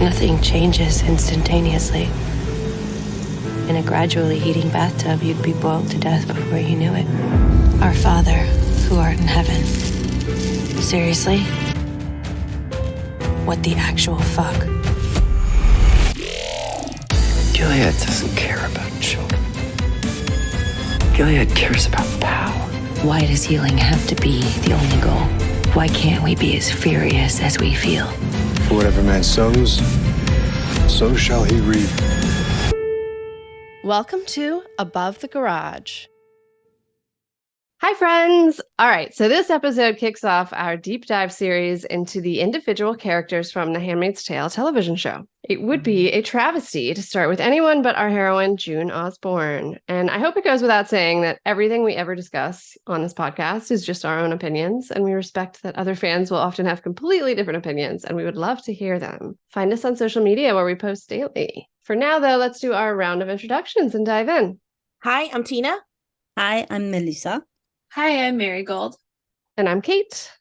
Nothing changes instantaneously. In a gradually heating bathtub, you'd be boiled to death before you knew it. Our Father, who art in heaven. Seriously? What the actual fuck? Gilead doesn't care about children. Gilead cares about power. Why does healing have to be the only goal? Why can't we be as furious as we feel? For whatever man sows, so shall he reap. Welcome to Above the Garage. Hi, friends. All right, so this episode kicks off our deep dive series into the individual characters from the Handmaid's Tale television show. It would be a travesty to start with anyone but our heroine, June Osborne. And I hope it goes without saying that everything we ever discuss on this podcast is just our own opinions, and we respect that other fans will often have completely different opinions, and we would love to hear them. Find us on social media where we post daily. For now, though, let's do our round of introductions and dive in. Hi, I'm Tina. Hi, I'm Melissa. Hi, I'm Marigold. And I'm Kate.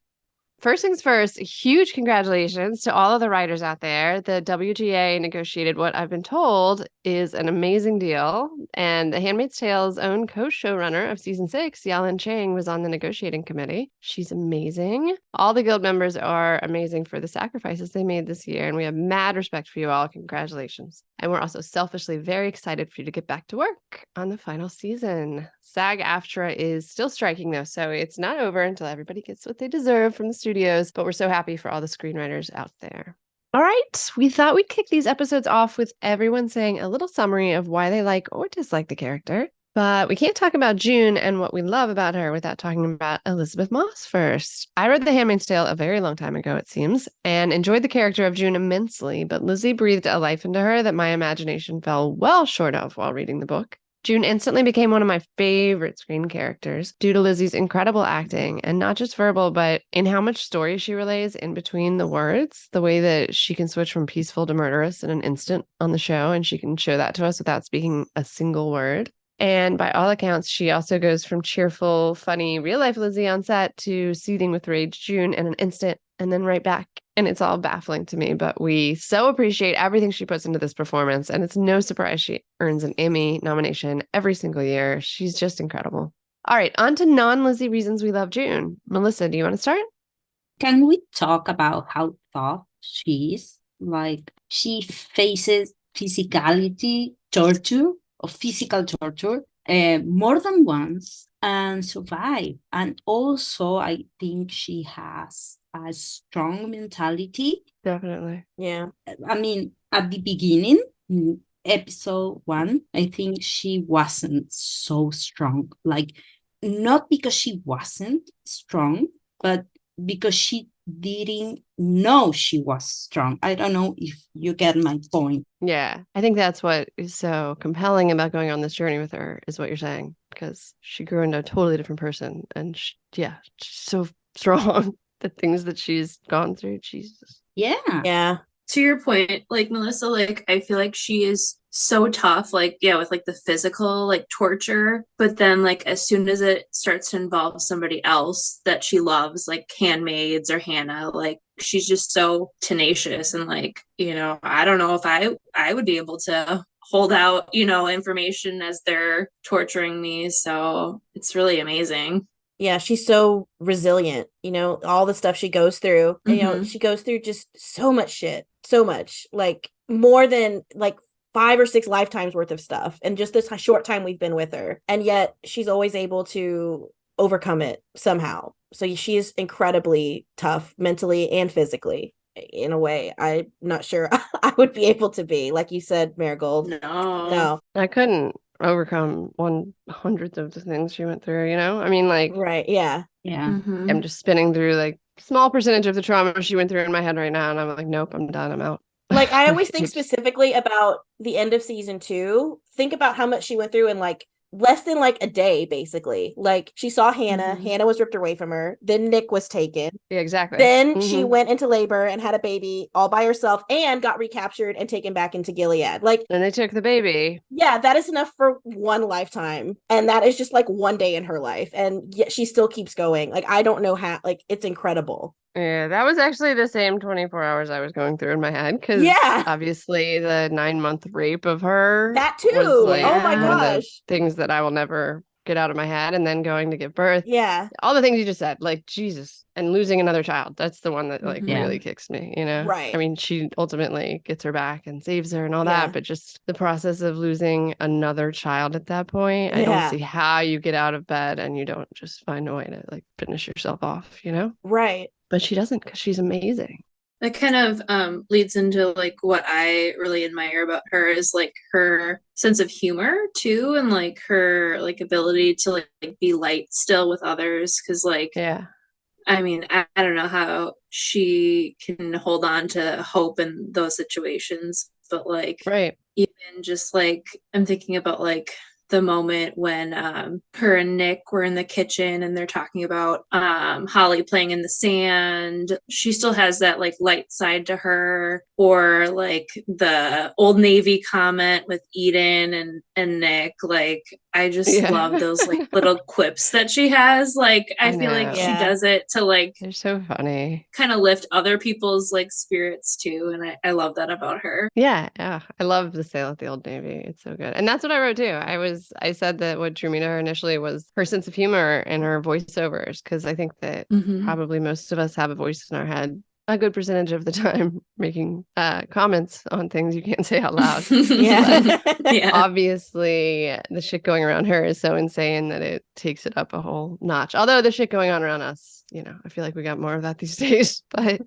First things first, huge congratulations to all of the writers out there. The WGA negotiated what I've been told is an amazing deal. And The Handmaid's Tale's own co-showrunner of season 6, Yalan Chang, was on the negotiating committee. She's amazing. All the guild members are amazing for the sacrifices they made this year. And we have mad respect for you all. Congratulations. And we're also selfishly very excited for you to get back to work on the final season. SAG-AFTRA is still striking, though, so it's not over until everybody gets what they deserve from the studios, but we're so happy for all the screenwriters out there. All right, we thought we'd kick these episodes off with everyone saying a little summary of why they like or dislike the character, but we can't talk about June and what we love about her without talking about Elizabeth Moss first. I read The Handmaid's Tale a very long time ago, it seems, and enjoyed the character of June immensely, but Lizzie breathed a life into her that my imagination fell well short of while reading the book. June instantly became one of my favorite screen characters due to Lizzie's incredible acting, and not just verbal, but in how much story she relays in between the words, the way that she can switch from peaceful to murderous in an instant on the show, and she can show that to us without speaking a single word. And by all accounts, she also goes from cheerful, funny, real-life Lizzie on set to seething with rage June in an instant, and then right back. And it's all baffling to me, but we so appreciate everything she puts into this performance, and it's no surprise she earns an Emmy nomination every single year. She's just incredible. All right, on to non-Lizzie reasons we love June. Melissa, do you want to start? Can we talk about how tough she is? Like, she faces physicality torture or physical torture more than once and survive. And also, I think she has a strong mentality. Definitely. Yeah. I mean, at the beginning, in episode 1, I think she wasn't so strong. Like, not because she wasn't strong, but because she didn't know she was strong. I don't know if you get my point. Yeah, I think that's what is so compelling about going on this journey with her, is what you're saying, because she grew into a totally different person, and she's so strong. The things that she's gone through, Jesus. Yeah. Yeah. To your point, like Melissa, like I feel like she is so tough, like, yeah, with like the physical, like torture. But then like as soon as it starts to involve somebody else that she loves, like handmaids or Hannah, like she's just so tenacious. And like, you know, I don't know if I would be able to hold out, you know, information as they're torturing me. So it's really amazing. Yeah, she's so resilient, you know, all the stuff she goes through. Mm-hmm. You know, she goes through just so much shit, so much, like more than like 5 or 6 lifetimes worth of stuff. And just this short time we've been with her. And yet she's always able to overcome it somehow. So she is incredibly tough mentally and physically in a way I'm not sure I would be able to be. Like you said, Marigold. No. I couldn't overcome 1/100th of the things she went through, you know? I mean, like, Right. Yeah. Yeah. Mm-hmm. I'm just spinning through like small percentage of the trauma she went through in my head right now, and I'm like, nope, I'm done, I'm out. Like, I always think specifically about the end of season 2. Think about how much she went through in like less than like a day, basically. Like, she saw Hannah. Mhm. Hannah was ripped away from her. Then Nick was taken. Yeah, exactly. Then she Mhm. went into labor and had a baby all by herself and got recaptured and taken back into Gilead. Like, And they took the baby. yeah, that is enough for one lifetime. And that is just like one day in her life. And yet she still keeps going. Like, I don't know how, like, it's incredible. Yeah, that was actually the same 24 hours I was going through in my head because Yeah. obviously the 9-month rape of her That too. was like Oh my one of the gosh. things that I will never get out of my head. And then going to give birth, Yeah. all the things you just said, like Jesus, and losing another child. That's the one that like Mhm. Yeah. really kicks me, you know? Right. I mean, she ultimately gets her back and saves her and all Yeah. that, but just the process of losing another child at that point, I don't Yeah. see how you get out of bed and you don't just find a way to like finish yourself off, you know? Right. But she doesn't because she's amazing. That kind of leads into like what I really admire about her is like her sense of humor too, and like her like ability to like be light still with others. Because like Yeah. I mean, I don't know how she can hold on to hope in those situations, but like Right. even just like I'm thinking about like the moment when her and Nick were in the kitchen and they're talking about Holly playing in the sand. She still has that like light side to her, or like the Old Navy comment with Eden and Nick. Like I just Yeah. love those like little quips that she has. Like I I feel like know. she Yeah. does it to like They're so funny. kind of lift other people's like spirits too, and I love that about her. Yeah, yeah. I love the sale at the Old Navy. It's so good. And that's what I wrote too. I said that what drew me to her initially was her sense of humor and her voiceovers, because I think that probably most of us have a voice in our head a good percentage of the time making comments on things you can't say out loud. Yeah. Yeah. Obviously, the shit going around her is so insane that it takes it up a whole notch. Although the shit going on around us, you know, I feel like we got more of that these days. But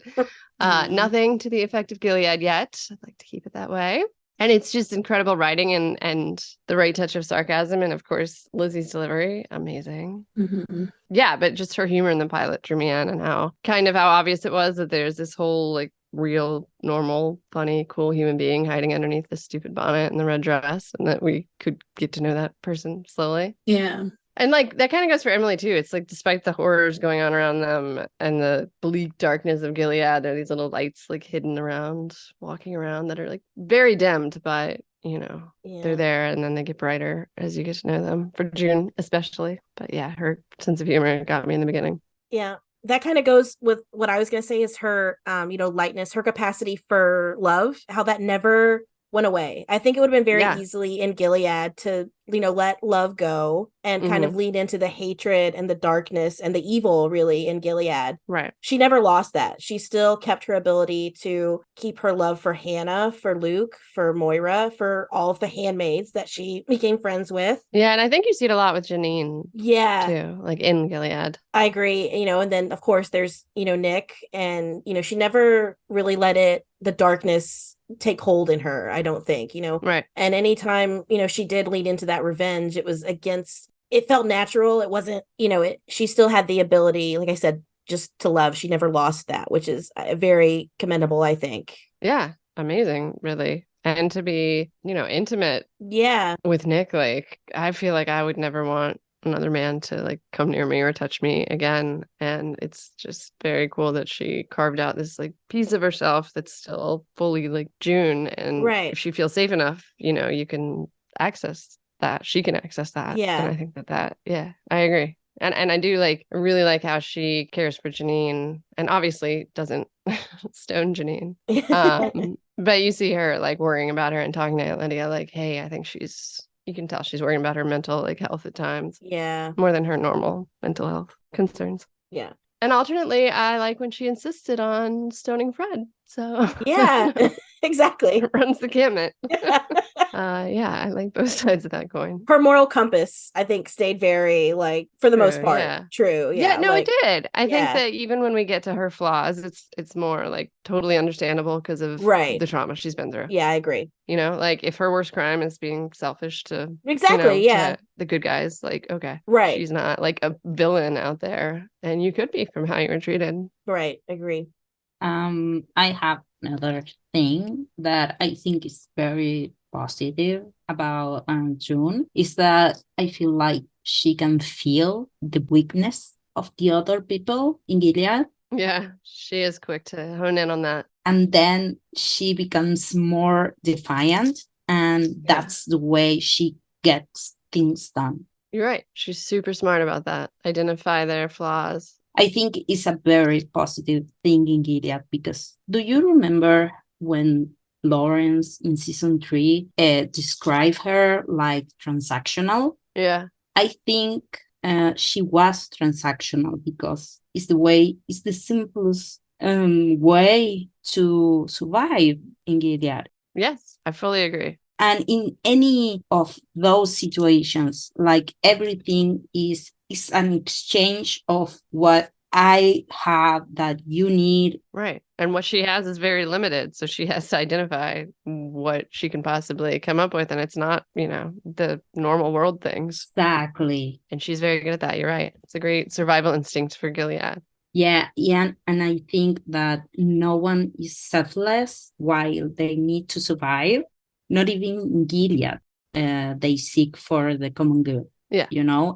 nothing to the effect of Gilead yet. I'd like to keep it that way. And it's just incredible writing and the right touch of sarcasm. And of course, Lizzie's delivery, amazing. Mhm. Yeah, but just her humor in the pilot drew me in, and how obvious it was that there's this whole like real, normal, funny, cool human being hiding underneath the stupid bonnet and the red dress, and that we could get to know that person slowly. Yeah. And like that kind of goes for Emily too. It's like despite the horrors going on around them and the bleak darkness of Gilead, there are these little lights like hidden around, walking around that are like very dimmed, but you know, they're Yeah. there and then they get brighter as you get to know them. For June especially. But yeah, her sense of humor got me in the beginning. Yeah. That kind of goes with what I was going to say is her, lightness, her capacity for love, how that never went away. I think it would have been very Yeah. easily in Gilead to, let love go and kind of lead into the hatred and the darkness and the evil really in Gilead. Right. She never lost that. She still kept her ability to keep her love for Hannah, for Luke, for Moira, for all of the handmaids that she became friends with. Yeah, and I think you see it a lot with Janine Yeah. too, like in Gilead. I agree, and then of course there's, Nick, and, she never really let the darkness take hold in her, I don't think, Right. and anytime, she did lead into that revenge, it felt natural. It wasn't, she still had the ability, like I said, just to love. She never lost that, which is very commendable, I think. Yeah, amazing, really. And to be, intimate Yeah. with Nick, like I feel like I would never want another man to like come near me or touch me again. And it's just very cool that she carved out this like piece of herself that's still fully like June. And Right. if she feels safe enough, you can access that. She can access that. Yeah. And I think yeah, I agree. And I do really like how she cares for Janine and obviously doesn't stone Janine. But you see her like worrying about her and talking to Aunt Lydia like, hey, I think you can tell she's worrying about her mental like health at times. Yeah. More than her normal mental health concerns. Yeah. And alternately, I like when she insisted on stoning Fred. So Yeah, exactly. Runs the gamut. Yeah, I like both sides of that coin. Her moral compass, I think, stayed very for the most part. Yeah. True. Yeah, no, like, it did. I think yeah. that even when we get to her flaws, it's more like totally understandable because of Right. the trauma she's been through. Yeah, I agree. Like if her worst crime is being selfish to Exactly. Yeah. to the good guys, like okay, Right. she's not like a villain out there, and you could be from how you were treated. Right. Agree. I have another thing that I think is very positive about June is that I feel like she can feel the weakness of the other people in Gilead. Yeah, she is quick to hone in on that. And then she becomes more defiant, and that's the way she gets things done. You're right. She's super smart about that. Identify their flaws I think it's a very positive thing in Gilead, because do you remember when Lawrence in season 3 described her like transactional? Yeah. I think she was transactional because it's the simplest way to survive in Gilead. Yes, I fully agree. And in any of those situations, like everything is an exchange of what I have that you need. Right. And what she has is very limited. So she has to identify what she can possibly come up with. And it's not, the normal world things. Exactly. And she's very good at that. You're right. It's a great survival instinct for Gilead. Yeah, and I think that no one is selfless while they need to survive. Not even in Gilead, they seek for the common good. Yeah.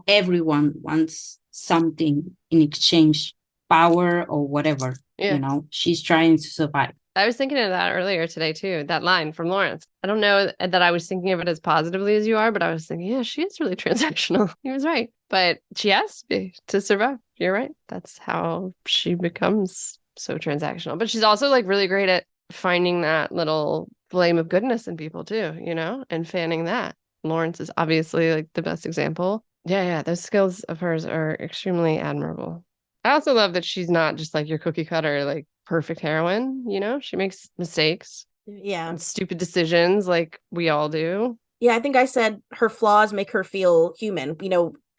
Everyone wants something in exchange, power or whatever. Yeah. She's trying to survive. I was thinking of that earlier today too, that line from Lawrence. I don't know that I was thinking of it as positively as you are, but I was thinking, yeah, she is really transactional. He was right. But she has to be to survive. You're right. That's how she becomes so transactional. But she's also like really great at finding that little flame of goodness in people too, and fanning that. Lawrence is obviously like the best example. Yeah, those skills of hers are extremely admirable. I also love that she's not just like your cookie cutter, like perfect heroine, she makes mistakes Yeah. and stupid decisions like we all do. Yeah, I think I said her flaws make her feel human.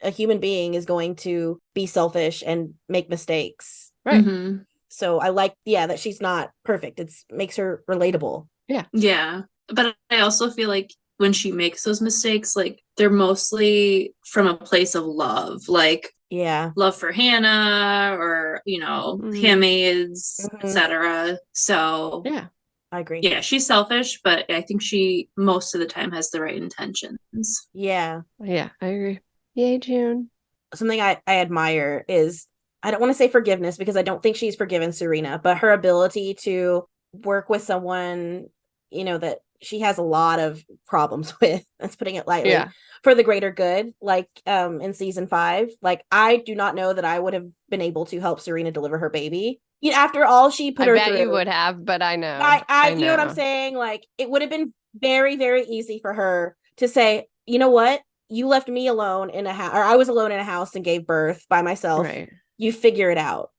A human being is going to be selfish and make mistakes. Right. Mm-hmm. So I like, that she's not perfect. It makes her relatable. Yeah. Yeah. But I also feel like when she makes those mistakes, like they're mostly from a place of love, like love for Hannah or, handmaids, etc. So yeah, I agree. Yeah, she's selfish, but I think she most of the time has the right intentions. Yeah. Yeah, I agree. Yay, June. Something I admire is, I don't want to say forgiveness because I don't think she's forgiven Serena, but her ability to work with someone, that she has a lot of problems with, that's putting it lightly, for the greater good. Like in season 5, like I do not know that I would have been able to help Serena deliver her baby. After all she put her through. I bet you would have, but I know. I know what I'm saying. Like it would have been very, very easy for her to say, you know what? You left me alone in a house, or I was alone in a house and gave birth by myself. Right. You figure it out.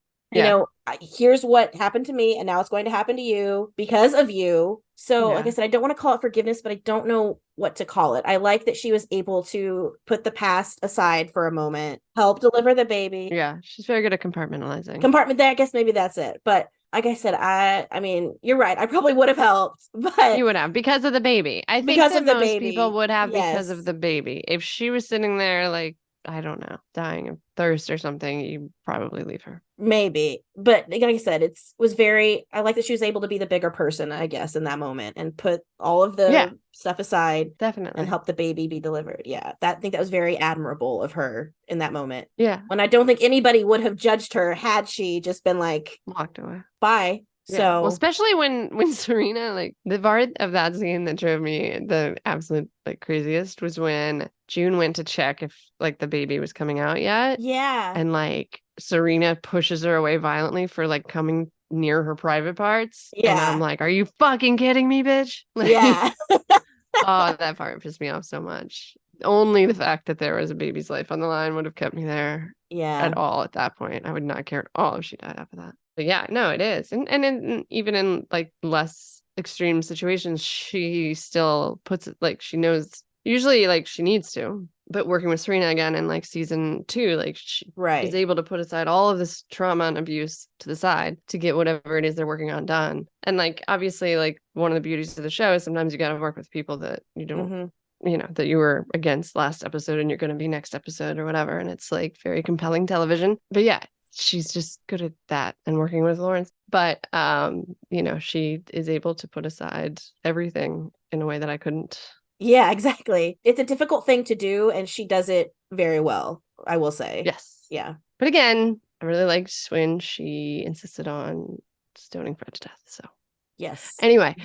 Here's what happened to me, and now it's going to happen to you because of you. So, like I said, I don't want to call it forgiveness, but I don't know what to call it. I like that she was able to put the past aside for a moment, help deliver the baby. Yeah, she's very good at compartmentalizing. I guess maybe that's it. But like I said, I mean, you're right. I probably would have helped, but you would have because of the baby. I think that most people would have because of the baby. If she was sitting there like, I don't know, dying of thirst or something, you probably leave her. Maybe. But like I said, I like that she was able to be the bigger person, I guess, in that moment and put all of the stuff aside. Definitely. And help the baby be delivered. Yeah. I think that was very admirable of her in that moment. Yeah. When I don't think anybody would have judged her had she just been like, walked away. Bye. Yeah. So, well, especially when Serena, like the part of that scene that drove me the absolute like craziest was when June went to check if like the baby was coming out yet. Yeah. And like Serena pushes her away violently for like coming near her private parts. Yeah. And I'm like, are you fucking kidding me, bitch? Like, yeah. Oh, that part pissed me off so much. Only the fact that there was a baby's life on the line would have kept me there. Yeah. At all at that point. I would not care at all if she died after that. But yeah, no, it is. And even in like less extreme situations, she still puts it like she knows usually like she needs to. But working with Serena again in like season 2, like she is able to put aside all of this trauma and abuse to the side to get whatever it is they're working on done. And like obviously like one of the beauties of the show is sometimes you got to work with people that you don't that you were against last episode and you're going to be next episode or whatever. And it's like very compelling television. But yeah, she's just good at that and working with Lawrence. But, she is able to put aside everything in a way that I couldn't. Yeah, exactly. It's a difficult thing to do. And she does it very well, I will say. Yes. Yeah. But again, I really liked when she insisted on stoning Fred to death. So yes. Anyway.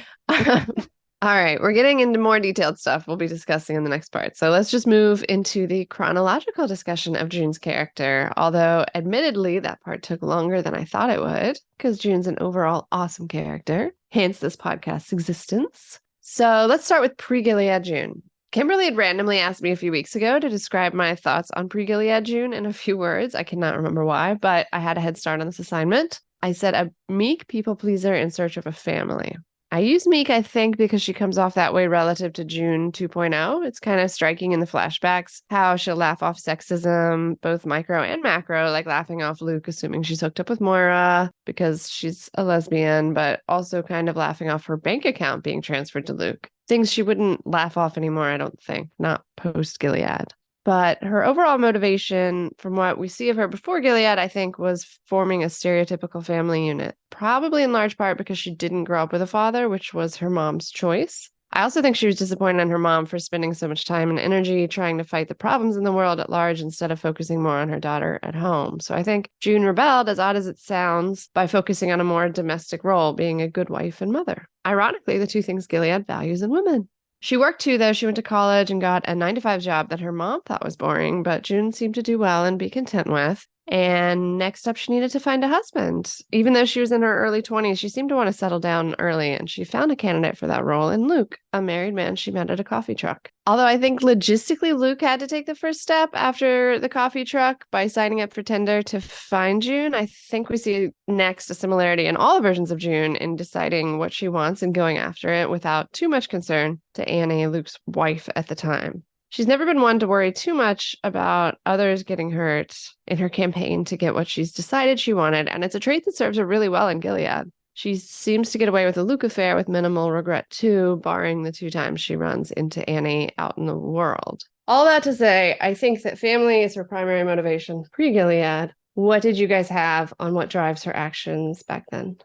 All right, we're getting into more detailed stuff we'll be discussing in the next part. So let's just move into the chronological discussion of June's character. Although, admittedly, that part took longer than I thought it would, because June's an overall awesome character, hence this podcast's existence. So let's start with pre-Gilead June. Kimberly had randomly asked me a few weeks ago to describe my thoughts on pre-Gilead June in a few words. I cannot remember why, but I had a head start on this assignment. I said a meek people pleaser in search of a family. I use meek, I think, because she comes off that way relative to June 2.0. It's kind of striking in the flashbacks how she'll laugh off sexism, both micro and macro, like laughing off Luke, assuming she's hooked up with Moira because she's a lesbian, but also kind of laughing off her bank account being transferred to Luke. Things she wouldn't laugh off anymore, I don't think, not post-Gilead. But her overall motivation, from what we see of her before Gilead, I think, was forming a stereotypical family unit, probably in large part because she didn't grow up with a father, which was her mom's choice. I also think she was disappointed in her mom for spending so much time and energy trying to fight the problems in the world at large instead of focusing more on her daughter at home. So I think June rebelled, as odd as it sounds, by focusing on a more domestic role, being a good wife and mother. Ironically, the two things Gilead values in women. She worked too, though. She went to college and got a 9-to-5 job that her mom thought was boring, but June seemed to do well and be content with. And next up, she needed to find a husband. Even though she was in her early 20s, she seemed to want to settle down early, and she found a candidate for that role in Luke, a married man she met at a coffee truck. Although I think logistically, Luke had to take the first step after the coffee truck by signing up for Tinder to find June. I think we see next a similarity in all versions of June in deciding what she wants and going after it without too much concern to Annie, Luke's wife at the time. She's never been one to worry too much about others getting hurt in her campaign to get what she's decided she wanted, and it's a trait that serves her really well in Gilead. She seems to get away with the Luke affair with minimal regret too, barring the 2 times she runs into Annie out in the world. All that to say, I think that family is her primary motivation pre-Gilead. What did you guys have on what drives her actions back then?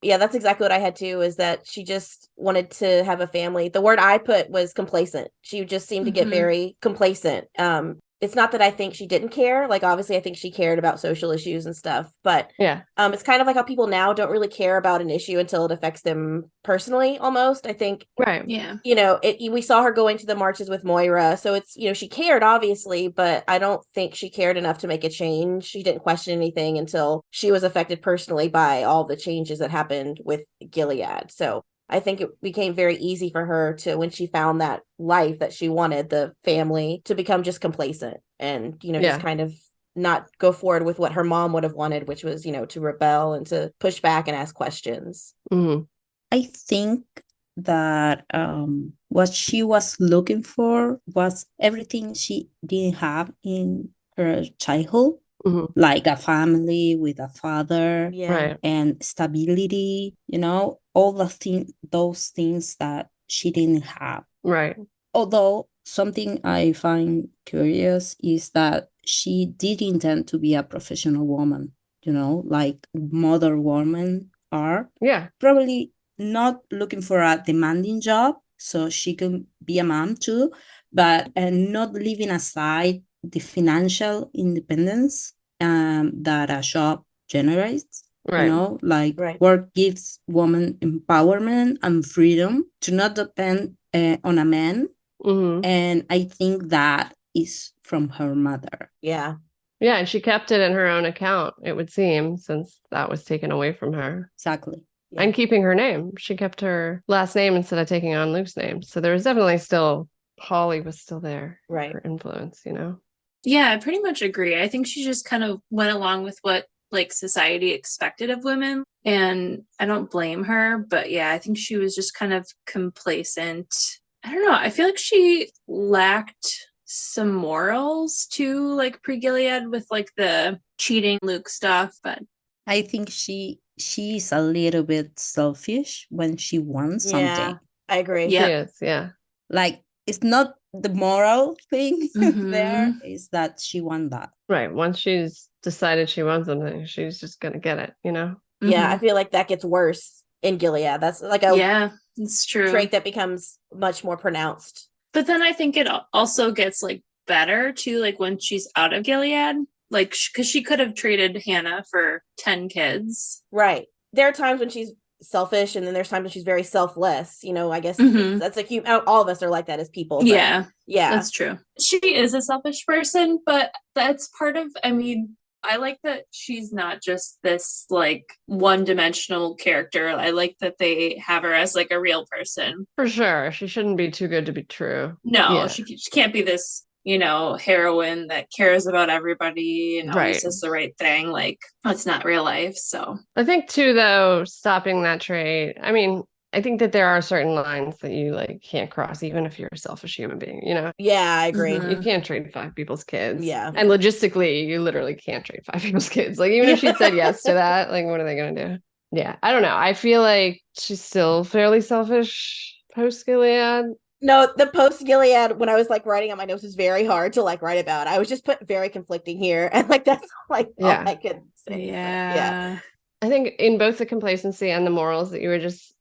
Yeah, that's exactly what I had too, is that she just wanted to have a family. The word I put was complacent. She just seemed to get very complacent. It's not that I think she didn't care. Like, obviously, I think she cared about social issues and stuff. But yeah, it's kind of like how people now don't really care about an issue until it affects them personally, almost. I think, right. Yeah. We saw her going to the marches with Moira. So it's, she cared, obviously, but I don't think she cared enough to make a change. She didn't question anything until she was affected personally by all the changes that happened with Gilead. So I think it became very easy for her to, when she found that life that she wanted, the family, to become just complacent and, just kind of not go forward with what her mom would have wanted, which was, to rebel and to push back and ask questions. Mm-hmm. I think that what she was looking for was everything she didn't have in her childhood. Mm-hmm. Like a family with a father, right, and stability, all those things that she didn't have. Right. Although something I find curious is that she did intend to be a professional woman, like modern women are. Yeah. Probably not looking for a demanding job, so she can be a mom too, but not leaving aside the financial independence that a job generates. Right. Work gives women empowerment and freedom to not depend on a man. Mm-hmm. And I think that is from her mother. Yeah, and she kept it in her own account, it would seem, since that was taken away from her. Exactly. Yeah. And keeping her name. She kept her last name instead of taking on Luke's name. So there was definitely still, Holly was still there. Right. For influence, Yeah, I pretty much agree. I think she just kind of went along with what society expected of women, and I don't blame her, but yeah, I think she was just kind of complacent. I don't know. I feel like she lacked some morals too, pre-Gilead with the cheating Luke stuff, but I think she's a little bit selfish when she wants something. Yeah, I agree. She is, yeah. It's not the moral thing there, is that she wants that. Right. Once she's decided she wants something, she's just going to get it, Yeah, I feel like that gets worse in Gilead. That's yeah, it's true. Trait that becomes much more pronounced. But then I think it also gets better too, when she's out of Gilead, because she could have traded Hannah for 10 kids. Right. There are times when she's selfish, and then there's times when she's very selfless. You know, I guess Mhm. that's a human. All of us are like that as people. But Yeah, yeah, that's true. She is a selfish person, but that's part of, I mean, I like that she's not just this like one-dimensional character. I like that they have her as like a real person. For sure. She shouldn't be too good to be true. No, Yeah. she can't be this, you know, heroine that cares about everybody and always Right. does the right thing. Like, that's not real life. So, I think too, though, stopping that trait, I mean, I think that there are certain lines that you like can't cross, even if you're a selfish human being, you know? yeah, I agree. Mhm. You can't trade 5 people's kids. Yeah. And logistically, you literally can't trade 5 people's kids. Like, even if she'd said yes to that, like, what are they going to do? Yeah, I don't know. I feel like she's still fairly selfish post Gilead. No, the post Gilead, when I was like writing on my notes, was very hard to like write about. I was just put very conflicting here, and like that's like Yeah. all I could say. yeah. I think in both the complacency and the morals that you were just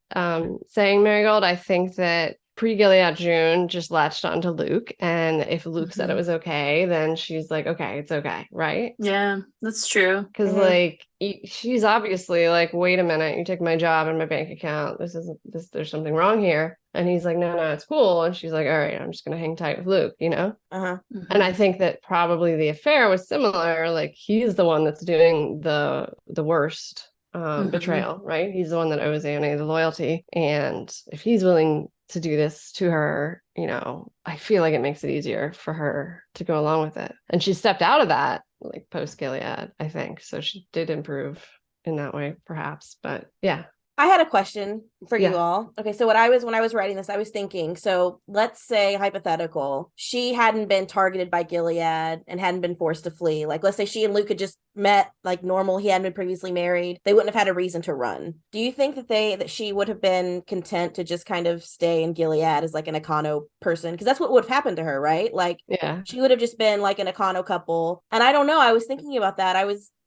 saying, Marigold, I think that pre-Gilead June just latched onto Luke, and if Luke said it was okay, then she's like, okay, it's okay, right? Yeah, that's true. Because like she's obviously like, wait a minute, you took my job and my bank account. This isn't this. There's something wrong here. And he's like, no, it's cool. And she's like, all right, I'm just gonna hang tight with Luke, you know. And I think that probably the affair was similar. Like he's the one that's doing the worst betrayal, right? He's the one that owes Annie the loyalty, and if he's willing to do this to her, you know, I feel like it makes it easier for her to go along with it. And she stepped out of that like post Gilead, I think. So she did improve in that way, perhaps. But yeah. I had a question for Yeah. you all. Okay, so when I was writing this, I was thinking, so let's say hypothetical, she hadn't been targeted by Gilead and hadn't been forced to flee. Like let's say she and Luke had just met like normal, he hadn't been previously married. They wouldn't have had a reason to run. Do you think that she would have been content to just kind of stay in Gilead as like an Econo person? Because that's what would have happened to her, right? Like Yeah. she would have just been like an Econo couple. And I don't know, I was thinking about that.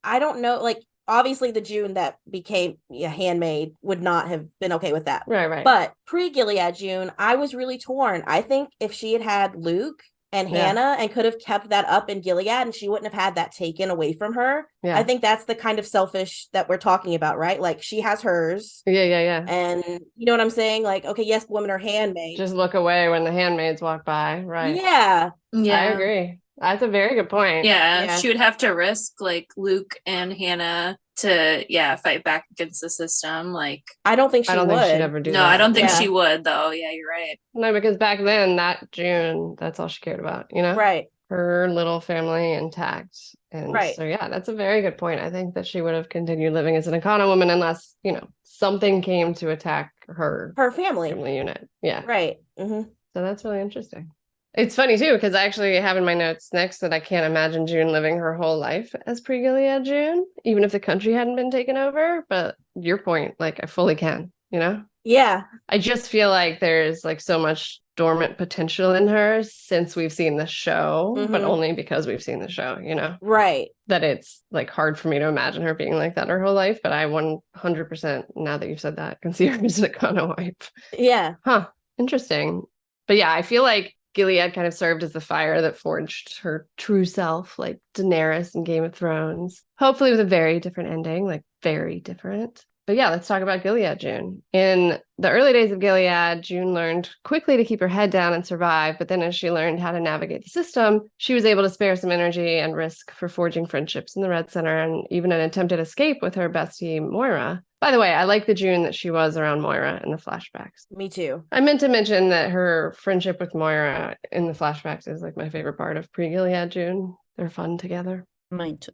I don't know, like obviously the June that became a handmaid would not have been okay with that. Right. But pre-Gilead June, I was really torn. I think if she had had Luke and Hannah and could have kept that up in Gilead and she wouldn't have had that taken away from her, I think that's the kind of selfish that we're talking about, right? Like she has hers. Yeah. And you know what I'm saying? Like, okay, yes, women are handmaids. Just look away when the handmaids walk by, right? Yeah. Yeah. I agree. That's a very good point. Yeah, she would have to risk like Luke and Hannah to fight back against the system. Like I don't think she would. Think she'd ever do that. No, I don't think she would though. Yeah, you're right. No, because back then, that June, that's all she cared about, you know? Right. Her little family intact. And so yeah, that's a very good point. I think that she would have continued living as an Econo woman unless, you know, something came to attack her family unit. Yeah. Right. So that's really interesting. It's funny too, because I actually have in my notes next that I can't imagine June living her whole life as pre-Gilead June, even if the country hadn't been taken over. But your point, like I fully can, you know? Yeah. I just feel like there's like so much dormant potential in her since we've seen the show, but only because we've seen the show, you know? Right. That it's like hard for me to imagine her being like that her whole life, but I 100%, now that you've said that, can see her as an Econo wife. Yeah. Huh. Interesting. But yeah, I feel like Gilead kind of served as the fire that forged her true self, like Daenerys in Game of Thrones. Hopefully with a very different ending, like very different. But yeah, let's talk about Gilead June. In the early days of Gilead, June learned quickly to keep her head down and survive. But then as she learned how to navigate the system, she was able to spare some energy and risk for forging friendships in the Red Center and even an attempted escape with her bestie, Moira. By the way, I like the June that she was around Moira in the flashbacks. Me too. I meant to mention that her friendship with Moira in the flashbacks is like my favorite part of pre-Gilead June. They're fun together. Mine too.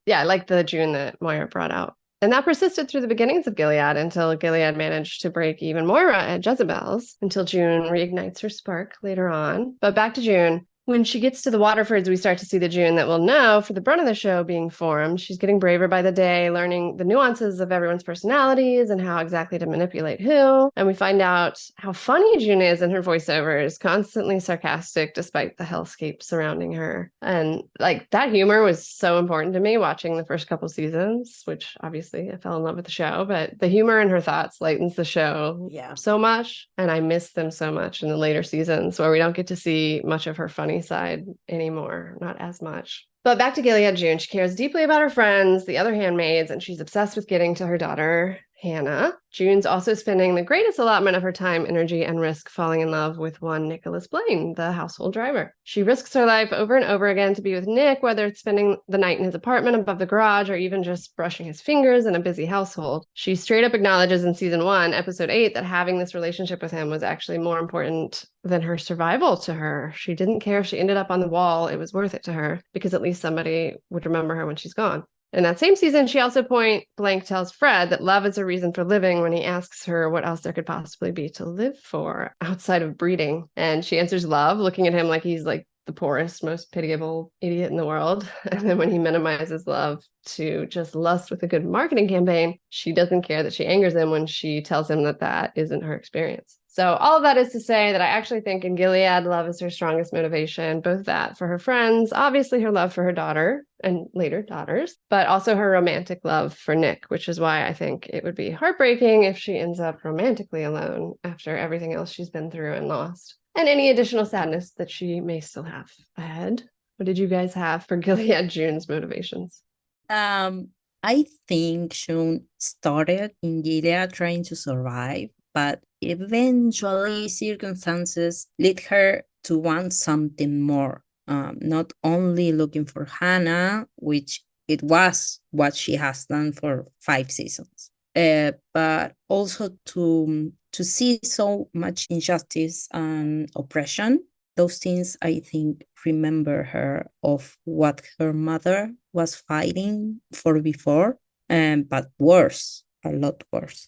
Yeah, I like the June that Moira brought out. And that persisted through the beginnings of Gilead until Gilead managed to break even Moira at Jezebel's, until June reignites her spark later on. But back to June. When she gets to the Waterfords, we start to see the June that we'll know for the brunt of the show being formed. She's getting braver by the day, learning the nuances of everyone's personalities and how exactly to manipulate who. And we find out how funny June is in her voiceovers, constantly sarcastic despite the hellscape surrounding her. And like that humor was so important to me watching the first couple seasons, which obviously I fell in love with the show, but the humor in her thoughts lightens the show so much. And I miss them so much in the later seasons where we don't get to see much of her funny side anymore, not as much. But back to Gilead June, she cares deeply about her friends, the other handmaids, and she's obsessed with getting to her daughter Hannah. June's also spending the greatest allotment of her time, energy, and risk falling in love with one Nicholas Blaine, the household driver. She risks her life over and over again to be with Nick, whether it's spending the night in his apartment above the garage or even just brushing his fingers in a busy household. She straight up acknowledges in season 1, episode 8, that having this relationship with him was actually more important than her survival to her. She didn't care if she ended up on the wall. It was worth it to her because at least somebody would remember her when she's gone. In that same season, she also point blank tells Fred that love is a reason for living when he asks her what else there could possibly be to live for outside of breeding. And she answers love, looking at him like he's like the poorest, most pitiable idiot in the world. And then when he minimizes love to just lust with a good marketing campaign, she doesn't care that she angers him when she tells him that that isn't her experience. So all of that is to say that I actually think in Gilead, love is her strongest motivation, both that for her friends, obviously her love for her daughter and later daughters, but also her romantic love for Nick, which is why I think it would be heartbreaking if she ends up romantically alone after everything else she's been through and lost, and any additional sadness that she may still have ahead. What did you guys have for Gilead June's motivations? I think June started in Gilead trying to survive, but eventually circumstances led her to want something more. Not only looking for Hannah, which it was what she has done for 5 seasons, but also to see so much injustice and oppression. Those things, I think, remember her of what her mother was fighting for before, but worse, a lot worse.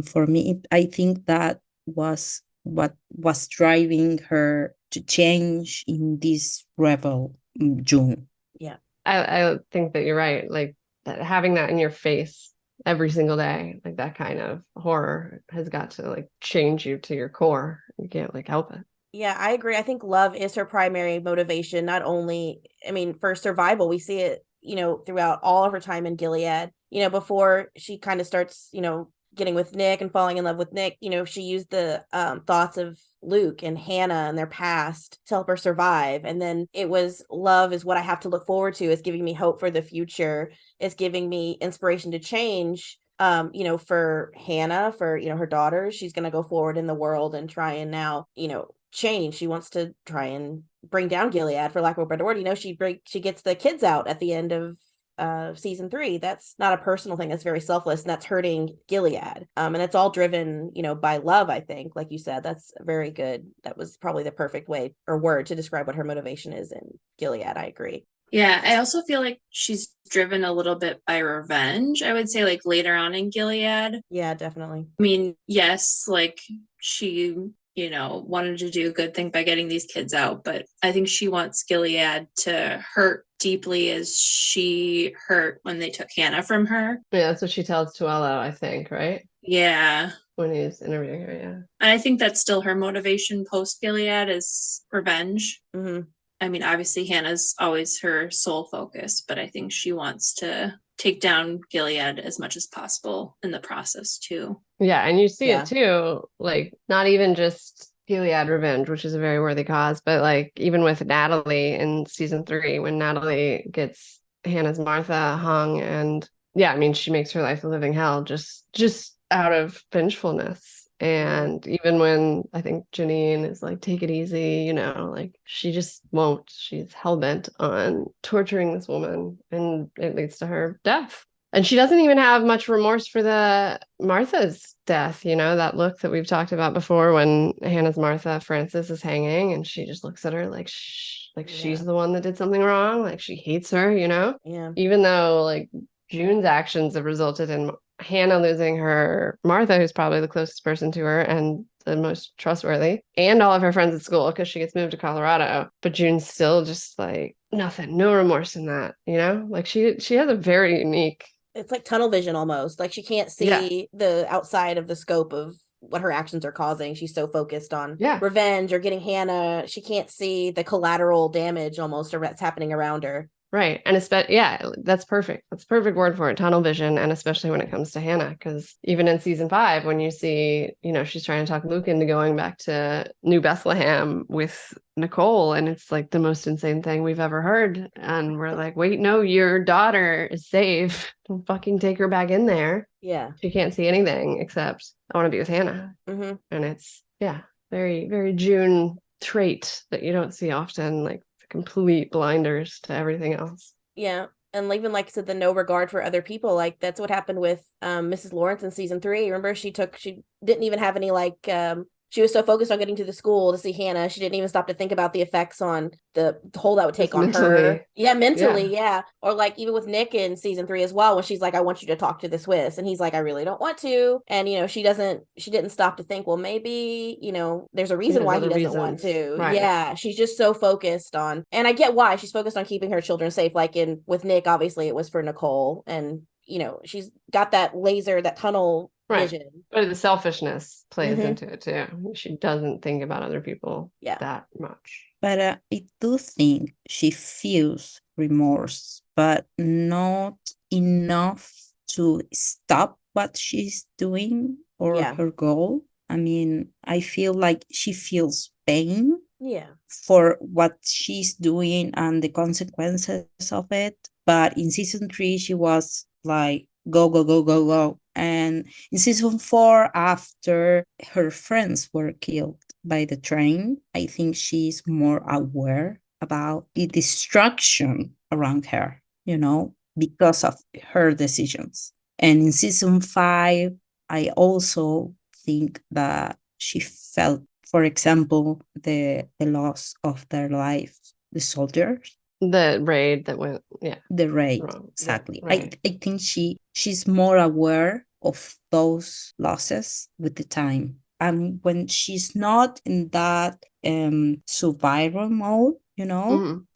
For me, I think that was what was driving her to change in this rebel June. Yeah. I think that you're right. Like having that in your face every single day, like that kind of horror has got to like change you to your core. You can't like help it. Yeah, I agree. I think love is her primary motivation, not only, I mean, for survival. We see it, throughout all of her time in Gilead, before she kind of starts, getting with Nick and falling in love with Nick, she used the thoughts of Luke and Hannah and their past to help her survive. And then it was love is what I have to look forward to. It's giving me hope for the future. It's giving me inspiration to change. For Hannah, for, her daughters, she's going to go forward in the world and try and now, change. She wants to try and bring down Gilead, for lack of a better word. She gets the kids out at the end of season 3. That's not a personal thing. That's very selfless, and that's hurting Gilead. And it's all driven, by love, I think. Like you said, that's very good. That was probably the perfect way or word to describe what her motivation is in Gilead. I agree. Yeah, I also feel like she's driven a little bit by revenge. I would say like later on in Gilead. Yeah, definitely. I mean, yes, like she wanted to do a good thing by getting these kids out, but I think she wants Gilead to hurt deeply as she hurt when they took Hannah from her. Yeah, that's what she tells Tuello, I think, right? Yeah. When he's interviewing her, yeah. And I think that's still her motivation post-Gilead is revenge. Mm-hmm. I mean, obviously Hannah's always her sole focus, but I think she wants to take down Gilead as much as possible in the process too. Yeah, and you see it too, like not even just Gilead revenge, which is a very worthy cause, but like even with Natalie in season 3, when Natalie gets Hannah's Martha hung, and yeah, I mean she makes her life a living hell just out of vengefulness. And even when I think Janine is like, take it easy, like she just won't. She's hell-bent on torturing this woman, and it leads to her death. And she doesn't even have much remorse for the Martha's death, that look that we've talked about before when Hannah's Martha Frances is hanging, and she just looks at her like she's the one that did something wrong, like she hates her, Yeah. Even though like June's actions have resulted in Hannah losing her Martha, who's probably the closest person to her and the most trustworthy, and all of her friends at school because she gets moved to Colorado. But June's still just like nothing, no remorse in that, like she has a very unique. It's like tunnel vision almost. Like she can't see the outside of the scope of what her actions are causing. She's so focused on revenge or getting Hannah. She can't see the collateral damage almost that's happening around her. Right. And yeah, that's perfect. That's a perfect word for it. Tunnel vision. And especially when it comes to Hannah, because even in season 5, when you see, she's trying to talk Luke into going back to New Bethlehem with Nicole, and it's like the most insane thing we've ever heard. And we're like, wait, no, your daughter is safe. Don't fucking take her back in there. Yeah. She can't see anything except I want to be with Hannah. Mm-hmm. And it's, yeah, very, very June trait that you don't see often, like complete blinders to everything else. Yeah. And even like I said, the no regard for other people, like that's what happened with Mrs. Lawrence in season 3. Remember, she didn't even have any like she was so focused on getting to the school to see Hannah, she didn't even stop to think about the effects on the toll that would take Just on mentally. her. Yeah, mentally, yeah. Or like even with Nick in season 3 as well, when she's like, I want you to talk to the Swiss. And he's like, I really don't want to. And, she didn't stop to think, well, maybe, there's a reason why he doesn't want to. Right. Yeah, she's just so focused on, and I get why she's focused on keeping her children safe. Like with Nick, obviously it was for Nicole. And, she's got that laser, that tunnel vision. But the selfishness plays Mhm. into it too. She doesn't think about other people that much. But I do think she feels remorse, but not enough to stop what she's doing or her goal. I mean, I feel like she feels pain for what she's doing and the consequences of it. But in season 3, she was like, go, go, go, go, go. And in season 4, after her friends were killed by the train, I think she's more aware about the destruction around her, because of her decisions. And in season 5, I also think that she felt, for example, the loss of their life, the soldiers. The raid that went, the raid, wrong. exactly. Right. I think she's more aware of those losses with the time, and when she's not in that survival mode,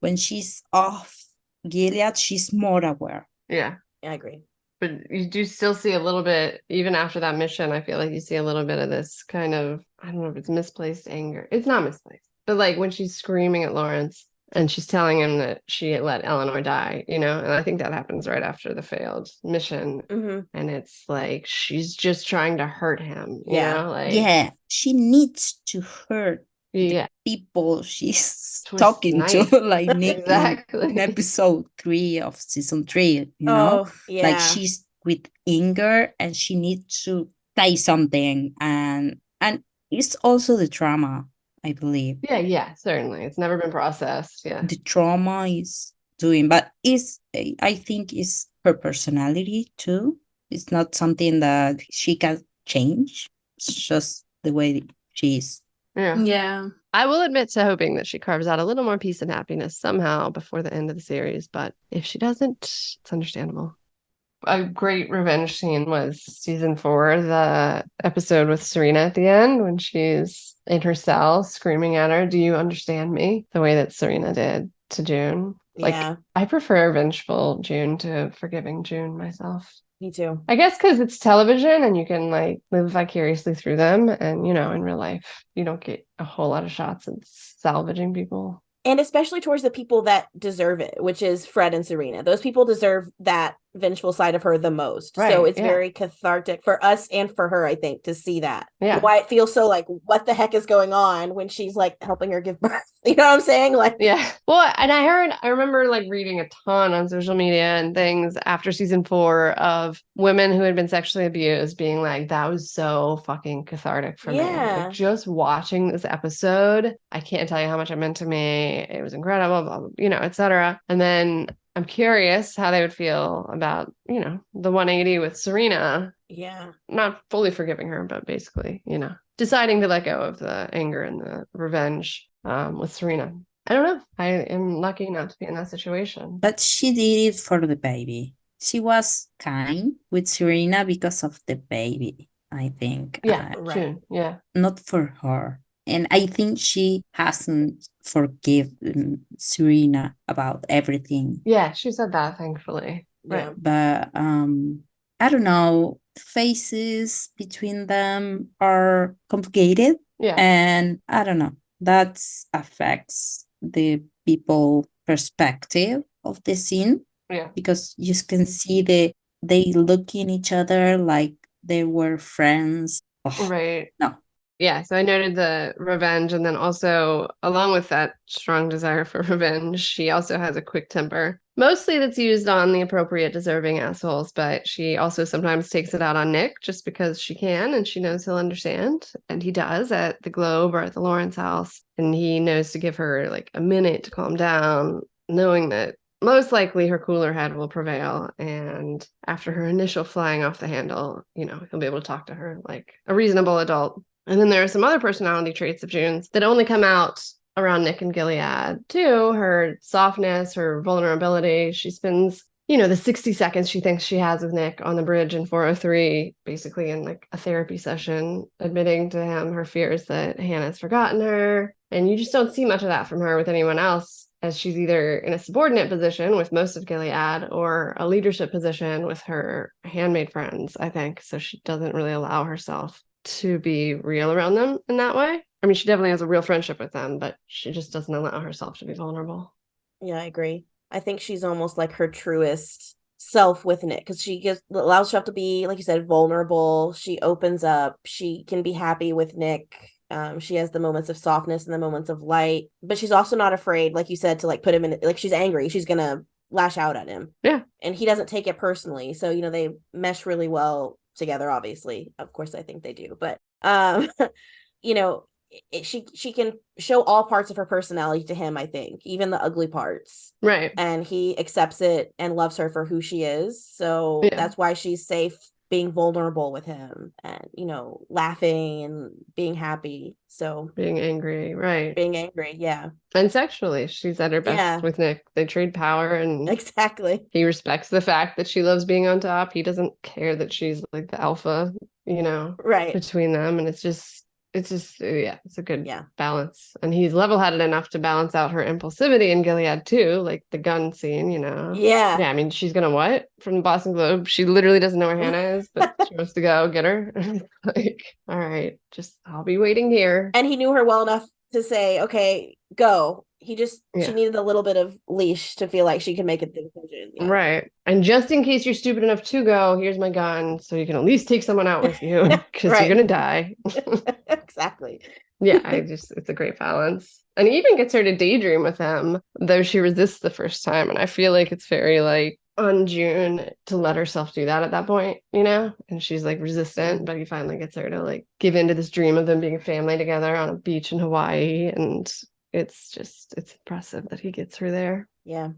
when she's off Gilead, she's more aware. Yeah, I agree. But you do still see a little bit, even after that mission, I feel like you see a little bit of this kind of, I don't know if it's misplaced anger. It's not misplaced, but like when she's screaming at Lawrence and she's telling him that she let Eleanor die, and I think that happens right after the failed mission. Mm-hmm. And it's like, she's just trying to hurt him, like. Yeah, she needs to hurt the people she's talking to, like Nick in episode 3 of season 3, like she's with anger and she needs to say something, and it's also the trauma, I believe. Yeah, certainly. It's never been processed. Yeah. The trauma is doing, but I think it's her personality too. It's not something that she can change. It's just the way she is. Yeah. I will admit to hoping that she carves out a little more peace and happiness somehow before the end of the series, but if she doesn't, it's understandable. A great revenge scene was season 4, the episode with Serena at the end when she's in her cell screaming at her, "Do you understand me?" The way that Serena did to June. Like, I prefer vengeful June to forgiving June myself. Me too. I guess because it's television and you can like live vicariously through them. And, in real life, you don't get a whole lot of shots at salvaging people. And especially towards the people that deserve it, which is Fred and Serena. Those people deserve that vengeful side of her the most. Right, so it's very cathartic for us and for her, I think, to see that. Yeah. Why it feels so like, what the heck is going on when she's like helping her give birth? You know what I'm saying? Like, yeah. Well, and I remember like reading a ton on social media and things after season 4 of women who had been sexually abused being like, that was so fucking cathartic for me. Like, just watching this episode, I can't tell you how much it meant to me. It was incredible, blah, blah, blah, etc. And then I'm curious how they would feel about, the 180 with Serena. Yeah. Not fully forgiving her, but basically, deciding to let go of the anger and the revenge with Serena. I don't know. I am lucky not to be in that situation. But she did it for the baby. She was kind with Serena because of the baby, I think. Yeah, June. Yeah. Not for her. And I think she hasn't forgiven Serena about everything. Yeah, she said that, thankfully. Right. But I don't know. Faces between them are complicated. Yeah. And I don't know. That affects the people perspective of the scene Yeah. because you can see they look in each other like they were friends. Oh, Right. no. Yeah, so I noted the revenge, and then also, along with that strong desire for revenge, she also has a quick temper. Mostly that's used on the appropriate, deserving assholes, but she also sometimes takes it out on Nick just because she can and she knows he'll understand. And he does at the Globe or at the Lawrence house. And he knows to give her like a minute to calm down, knowing that most likely her cooler head will prevail. And after her initial flying off the handle, he'll be able to talk to her like a reasonable adult. And then there are some other personality traits of June's that only come out around Nick and Gilead too. Her softness, her vulnerability. She spends, the 60 seconds she thinks she has with Nick on the bridge in 403, basically in like a therapy session, admitting to him her fears that Hannah's forgotten her. And you just don't see much of that from her with anyone else, as she's either in a subordinate position with most of Gilead or a leadership position with her handmaid friends, I think. So she doesn't really allow herself to be real around them in that way. I mean, she definitely has a real friendship with them, but she just doesn't allow herself to be vulnerable. Yeah, I agree. I think she's almost like her truest self with Nick because she allows herself to be, like you said, vulnerable. She opens up. She can be happy with Nick. She has the moments of softness and the moments of light, but she's also not afraid, like you said, to like put him in, like she's angry. She's gonna lash out at him. Yeah. And he doesn't take it personally. So, they mesh really well together, obviously. Of course, I think they do. But, she can show all parts of her personality to him, I think, even the ugly parts. Right. And he accepts it and loves her for who she is. So that's why she's safe being vulnerable with him and, laughing and being happy. So being angry, right. Being angry, yeah. And sexually, she's at her best with Nick. They trade power and exactly. He respects the fact that she loves being on top. He doesn't care that she's like the alpha, right between them. And it's a good balance. And he's level-headed enough to balance out her impulsivity in Gilead too, like the gun scene, Yeah. I mean, she's gonna what from the Boston Globe? She literally doesn't know where Hannah is, but she wants to go get her. Like, all right, I'll be waiting here. And he knew her well enough to say, okay, go. She needed a little bit of leash to feel like she could make a decision. Yeah. Right. And just in case you're stupid enough to go, here's my gun. So you can at least take someone out with you because you're going to die. Exactly. Yeah. It's a great balance. And he even gets her to daydream with him, though she resists the first time. And I feel like it's very like on June to let herself do that at that point, and she's like resistant, but he finally gets her to like give into this dream of them being a family together on a beach in Hawaii. And it's impressive that he gets her there. Yeah.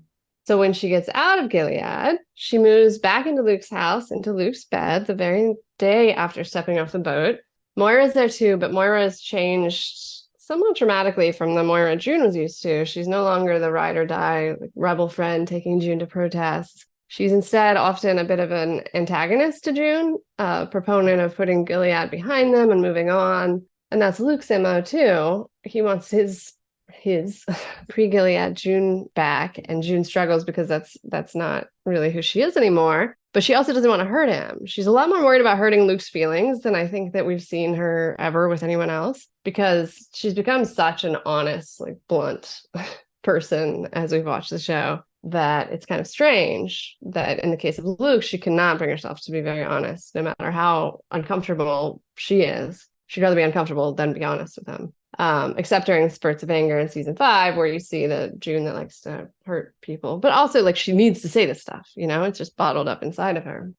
So when she gets out of Gilead, she moves back into Luke's house, into Luke's bed, the very day after stepping off the boat. Moira's there too, but Moira has changed somewhat dramatically from the Moira June was used to. She's no longer the ride or die like, rebel friend taking June to protests. She's instead often a bit of an antagonist to June, a proponent of putting Gilead behind them and moving on. And that's Luke's MO too. He wants his pre-Gilead June back, and June struggles because that's not really who she is anymore. But she also doesn't want to hurt him. She's a lot more worried about hurting Luke's feelings than I think that we've seen her ever with anyone else, because she's become such an honest, like blunt person as we've watched the show, that it's kind of strange that in the case of Luke, she cannot bring herself to be very honest, no matter how uncomfortable she is. She'd rather be uncomfortable than be honest with him. Except during spurts of anger in season 5, where you see the June that likes to hurt people, but also like she needs to say this stuff, it's just bottled up inside of her.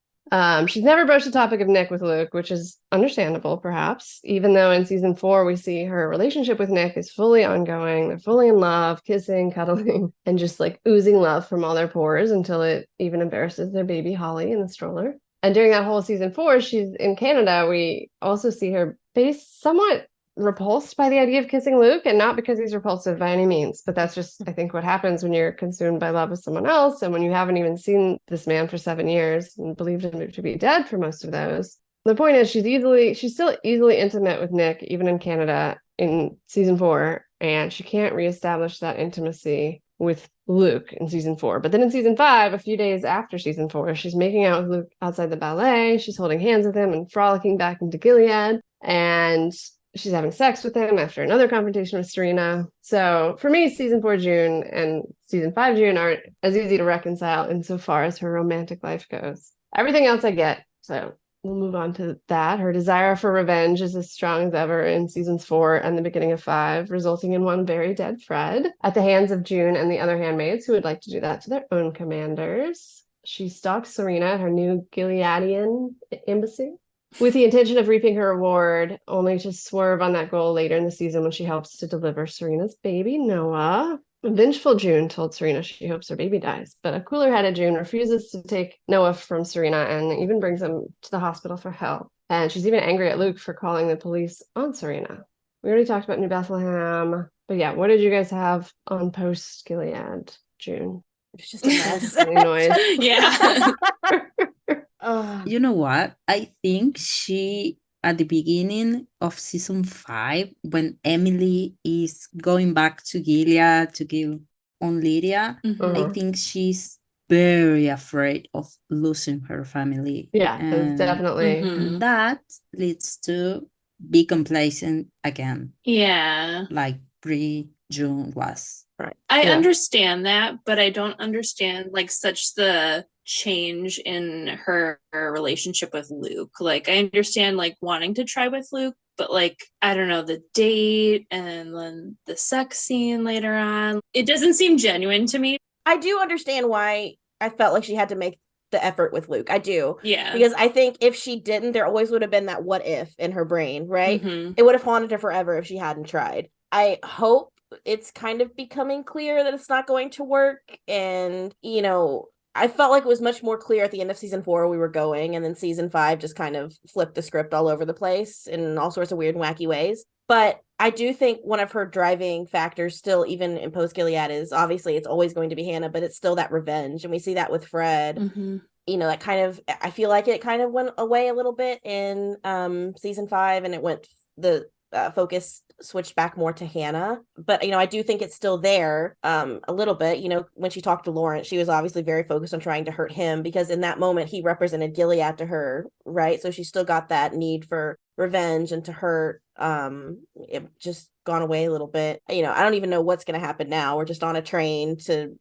She's never broached the topic of Nick with Luke, which is understandable, perhaps, even though in season 4, we see her relationship with Nick is fully ongoing. They're fully in love, kissing, cuddling, and just like oozing love from all their pores until it even embarrasses their baby Holly in the stroller. And during that whole season 4, she's in Canada. We also see her somewhat repulsed by the idea of kissing Luke, and not because he's repulsive by any means, but that's just, I think, what happens when you're consumed by love with someone else, and when you haven't even seen this man for 7 years and believed him to be dead for most of those. The point is, she's still easily intimate with Nick, even in Canada in season 4, and she can't reestablish that intimacy with Luke in season 4. But then in season 5, a few days after season 4, she's making out with Luke outside the ballet. She's holding hands with him and frolicking back into Gilead, and she's having sex with him after another confrontation with Serena. So for me, season 4 June and season 5 June aren't as easy to reconcile insofar as her romantic life goes. Everything else I get. So we'll move on to that. Her desire for revenge is as strong as ever in seasons 4 and the beginning of 5, resulting in one very dead Fred at the hands of June and the other handmaids who would like to do that to their own commanders. She stalks Serena at her new Gileadian embassy with the intention of reaping her reward, only to swerve on that goal later in the season when she helps to deliver Serena's baby, Noah. Vengeful June told Serena she hopes her baby dies, but a cooler-headed June refuses to take Noah from Serena and even brings him to the hospital for help. And she's even angry at Luke for calling the police on Serena. We already talked about New Bethlehem, but yeah, what did you guys have on post-Gilead, June? It's just a mess. Any noise? Yeah. You know what? I think she, at the beginning of season 5, when Emily is going back to Gilead to give on Lydia, I think she's very afraid of losing her family. Yeah, it's definitely. And that leads to be complacent again. Yeah. Like pre-June was. Right. I understand that, but I don't understand like such the change in her relationship with Luke. Like I understand like wanting to try with Luke, but like I don't know, the date and then the sex scene later on, it doesn't seem genuine to me. I do understand why I felt like she had to make the effort with Luke. I do. Yeah. Because I think if she didn't, there always would have been that what if in her brain, right? Mhm. It would have haunted her forever if she hadn't tried. I hope it's kind of becoming clear that it's not going to work. And, you know, I felt like it was much more clear at the end of season 4 where we were going, and then season 5 just kind of flipped the script all over the place in all sorts of weird and wacky ways. But I do think one of her driving factors still, even in post-Gilead, is obviously it's always going to be Hannah, but it's still that revenge. And we see that with Fred. Mhm. You know, that kind of, I feel like it kind of went away a little bit in season 5, and it went, the focus switched back more to Hannah. But, you know, I do think it's still there a little bit. You know, when she talked to Lawrence, she was obviously very focused on trying to hurt him because in that moment he represented Gilead to her, right? So she still got that need for revenge and to hurt. It just gone away a little bit. You know, I don't even know what's going to happen now. We're just on a train to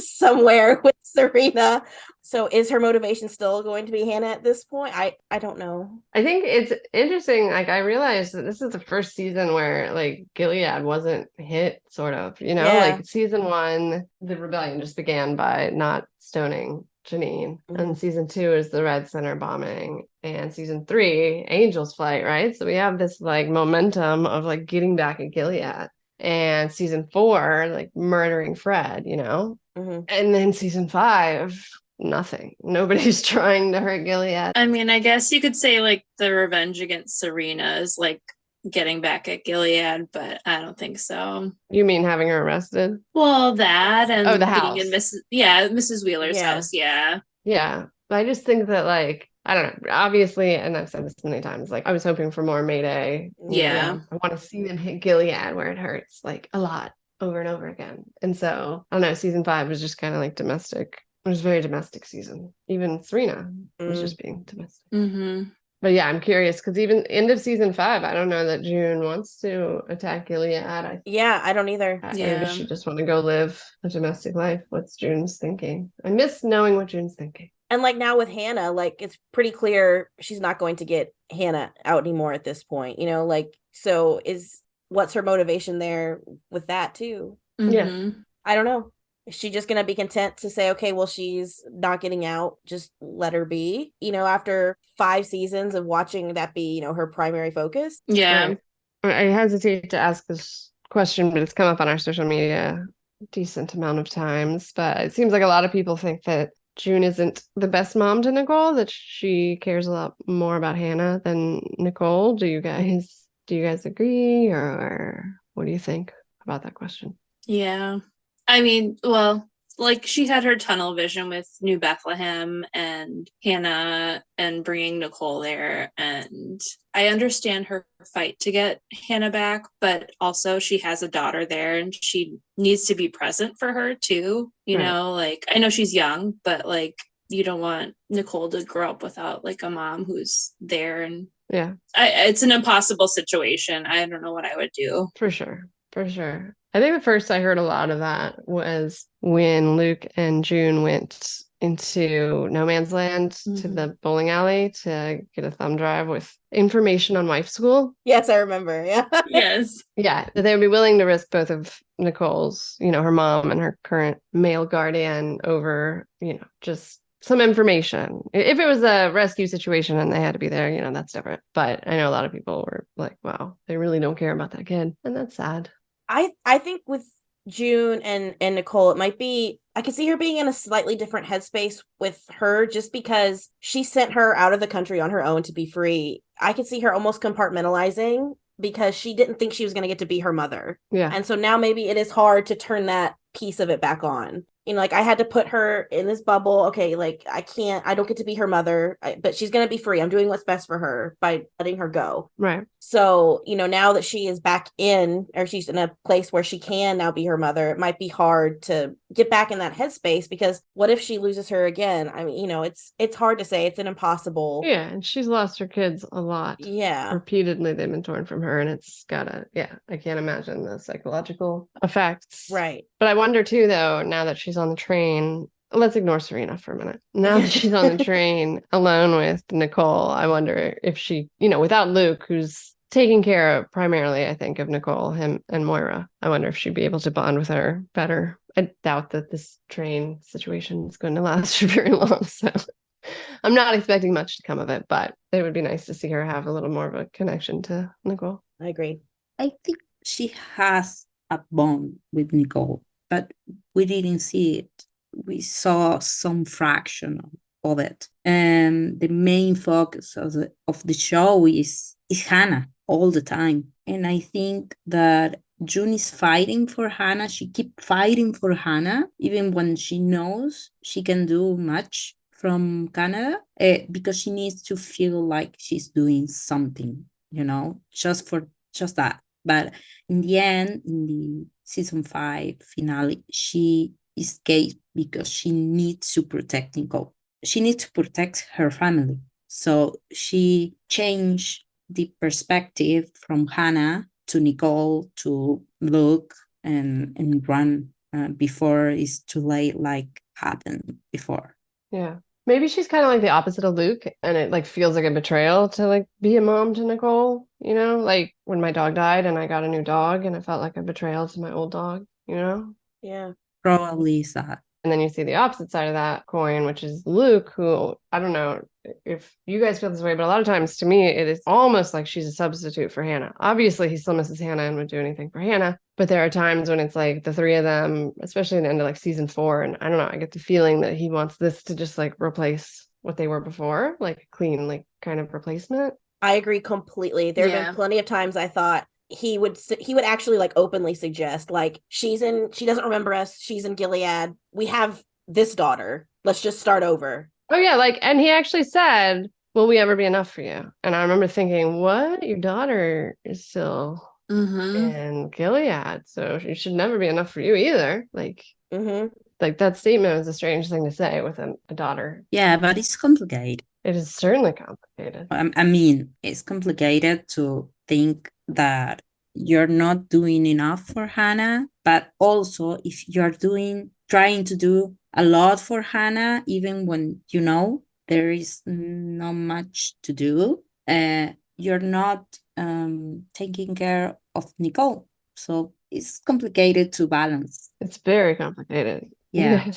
somewhere with Serena. So is her motivation still going to be Hannah at this point? I don't know. I think it's interesting. Like I realized that this is the first season where like Gilead wasn't hit, sort of, you know, like season 1, the rebellion just began by not stoning Janine. And season 2 is the Red Center bombing. And season 3, Angel's Flight, right? So we have this like momentum of like getting back at Gilead. And season 4, like murdering Fred, you know? And then season 5, nothing. Nobody's trying to hurt Gilead. I mean, I guess you could say like the revenge against Serena is like getting back at Gilead, but I don't think so. You mean having her arrested? Well, that and the being house. in Mrs. Wheeler's house. Yeah. Yeah. But I just think that like, I don't know, obviously, and I've said this many times, like I was hoping for more Mayday. Yeah. You know, I want to see them hit Gilead where it hurts like a lot over and over again. And so, I don't know, season 5 was just kind of like domestic. It was a very domestic season. Even Serena was just being domestic. But yeah, I'm curious because even end of season 5, I don't know that June wants to attack Gilead. I don't either. Maybe she just want to go live a domestic life. What's June's thinking? I miss knowing what June's thinking. And like now with Hannah, like it's pretty clear she's not going to get Hannah out anymore at this point, you know, like, so what's her motivation there with that too? Yeah. I don't know. Is she just going to be content to say, okay, well, she's not getting out, just let her be, you know, after 5 seasons of watching that be, you know, her primary focus? Yeah. Right. I hesitate to ask this question, but it's come up on our social media a decent amount of times. But it seems like a lot of people think that June isn't the best mom to Nicole, that she cares a lot more about Hannah than Nicole. Do you guys agree, or what do you think about that question? Yeah. I mean, well, like she had her tunnel vision with New Bethlehem and Hannah and bringing Nicole there. And I understand her fight to get Hannah back, but also she has a daughter there and she needs to be present for her too. You know, like I know she's young, but like you don't want Nicole to grow up without like a mom who's there and Yeah, It's an impossible situation. I don't know what I would do. for sure. For sure. I think the first I heard a lot of that was when Luke and June went into no man's land to the bowling alley to get a thumb drive with information on wife school. Yes, I remember. Yeah. Yes. Yeah, that they would be willing to risk both of Nicole's, her mom and her current male guardian over, just some information. If it was a rescue situation and they had to be there, that's different. But I know a lot of people were like, wow, they really don't care about that kid. And that's sad. I think with June and Nicole, it might be, I could see her being in a slightly different headspace with her just because she sent her out of the country on her own to be free. I could see her almost compartmentalizing because she didn't think she was going to get to be her mother. Yeah. And so now maybe it is hard to turn that piece of it back on. Like I had to put her in this bubble. Okay, like I don't get to be her mother, but she's going to be free. I'm doing what's best for her by letting her go. Right. So, now that she is back in, or she's in a place where she can now be her mother, it might be hard to get back in that headspace because what if she loses her again? I mean, it's hard to say. It's an impossible. Yeah, and she's lost her kids a lot. Yeah. Repeatedly, they've been torn from her, and it's I can't imagine the psychological effects. Right. But I wonder too, though, now that she's on the train, let's ignore Serena for a minute. Now that she's on the train alone with Nicole, I wonder if she, without Luke, who's taking care of primarily, I think, of Nicole, him, and Moira, I wonder if she'd be able to bond with her better. I doubt that this train situation is going to last for very long, so I'm not expecting much to come of it, but it would be nice to see her have a little more of a connection to Nicole. I agree. I think she has a bond with Nicole, but we didn't see it. We saw some fraction of it. And the main focus of the show is Hannah all the time. And I think that June is fighting for Hannah. She keeps fighting for Hannah, even when she knows she can do much from Canada, because she needs to feel like she's doing something, just that. But in the end, in the season 5 finale, she escapes because she needs to protect Nicole. She needs to protect her family. So she changed the perspective from Hannah to Nicole to Luke and run before it's too late, like happened before. Yeah. Maybe she's kind of like the opposite of Luke, and it like feels like a betrayal to like be a mom to Nicole, like when my dog died and I got a new dog and it felt like a betrayal to my old dog, Yeah. Probably is that. And then you see the opposite side of that coin, which is Luke, who, I don't know if you guys feel this way, but a lot of times to me, it is almost like she's a substitute for Hannah. Obviously, he still misses Hannah and would do anything for Hannah. But there are times when it's like the three of them, especially in the end of like season 4. And I don't know, I get the feeling that he wants this to just like replace what they were before, like a clean, like kind of replacement. I agree completely. There have been plenty of times I thought he would actually like openly suggest like she doesn't remember us, she's in Gilead, we have this daughter, let's just start over. Oh yeah, and he actually said, will we ever be enough for you? And I remember thinking, what, your daughter is still in Gilead, so she should never be enough for you either. Like that statement was a strange thing to say with a daughter. Yeah, but it's complicated. It is certainly complicated. I mean, it's complicated to think that you're not doing enough for Hannah, but also if you're trying to do a lot for Hannah, even when there is not much to do, you're not taking care of Nicole. So it's complicated to balance. It's very complicated. Yeah.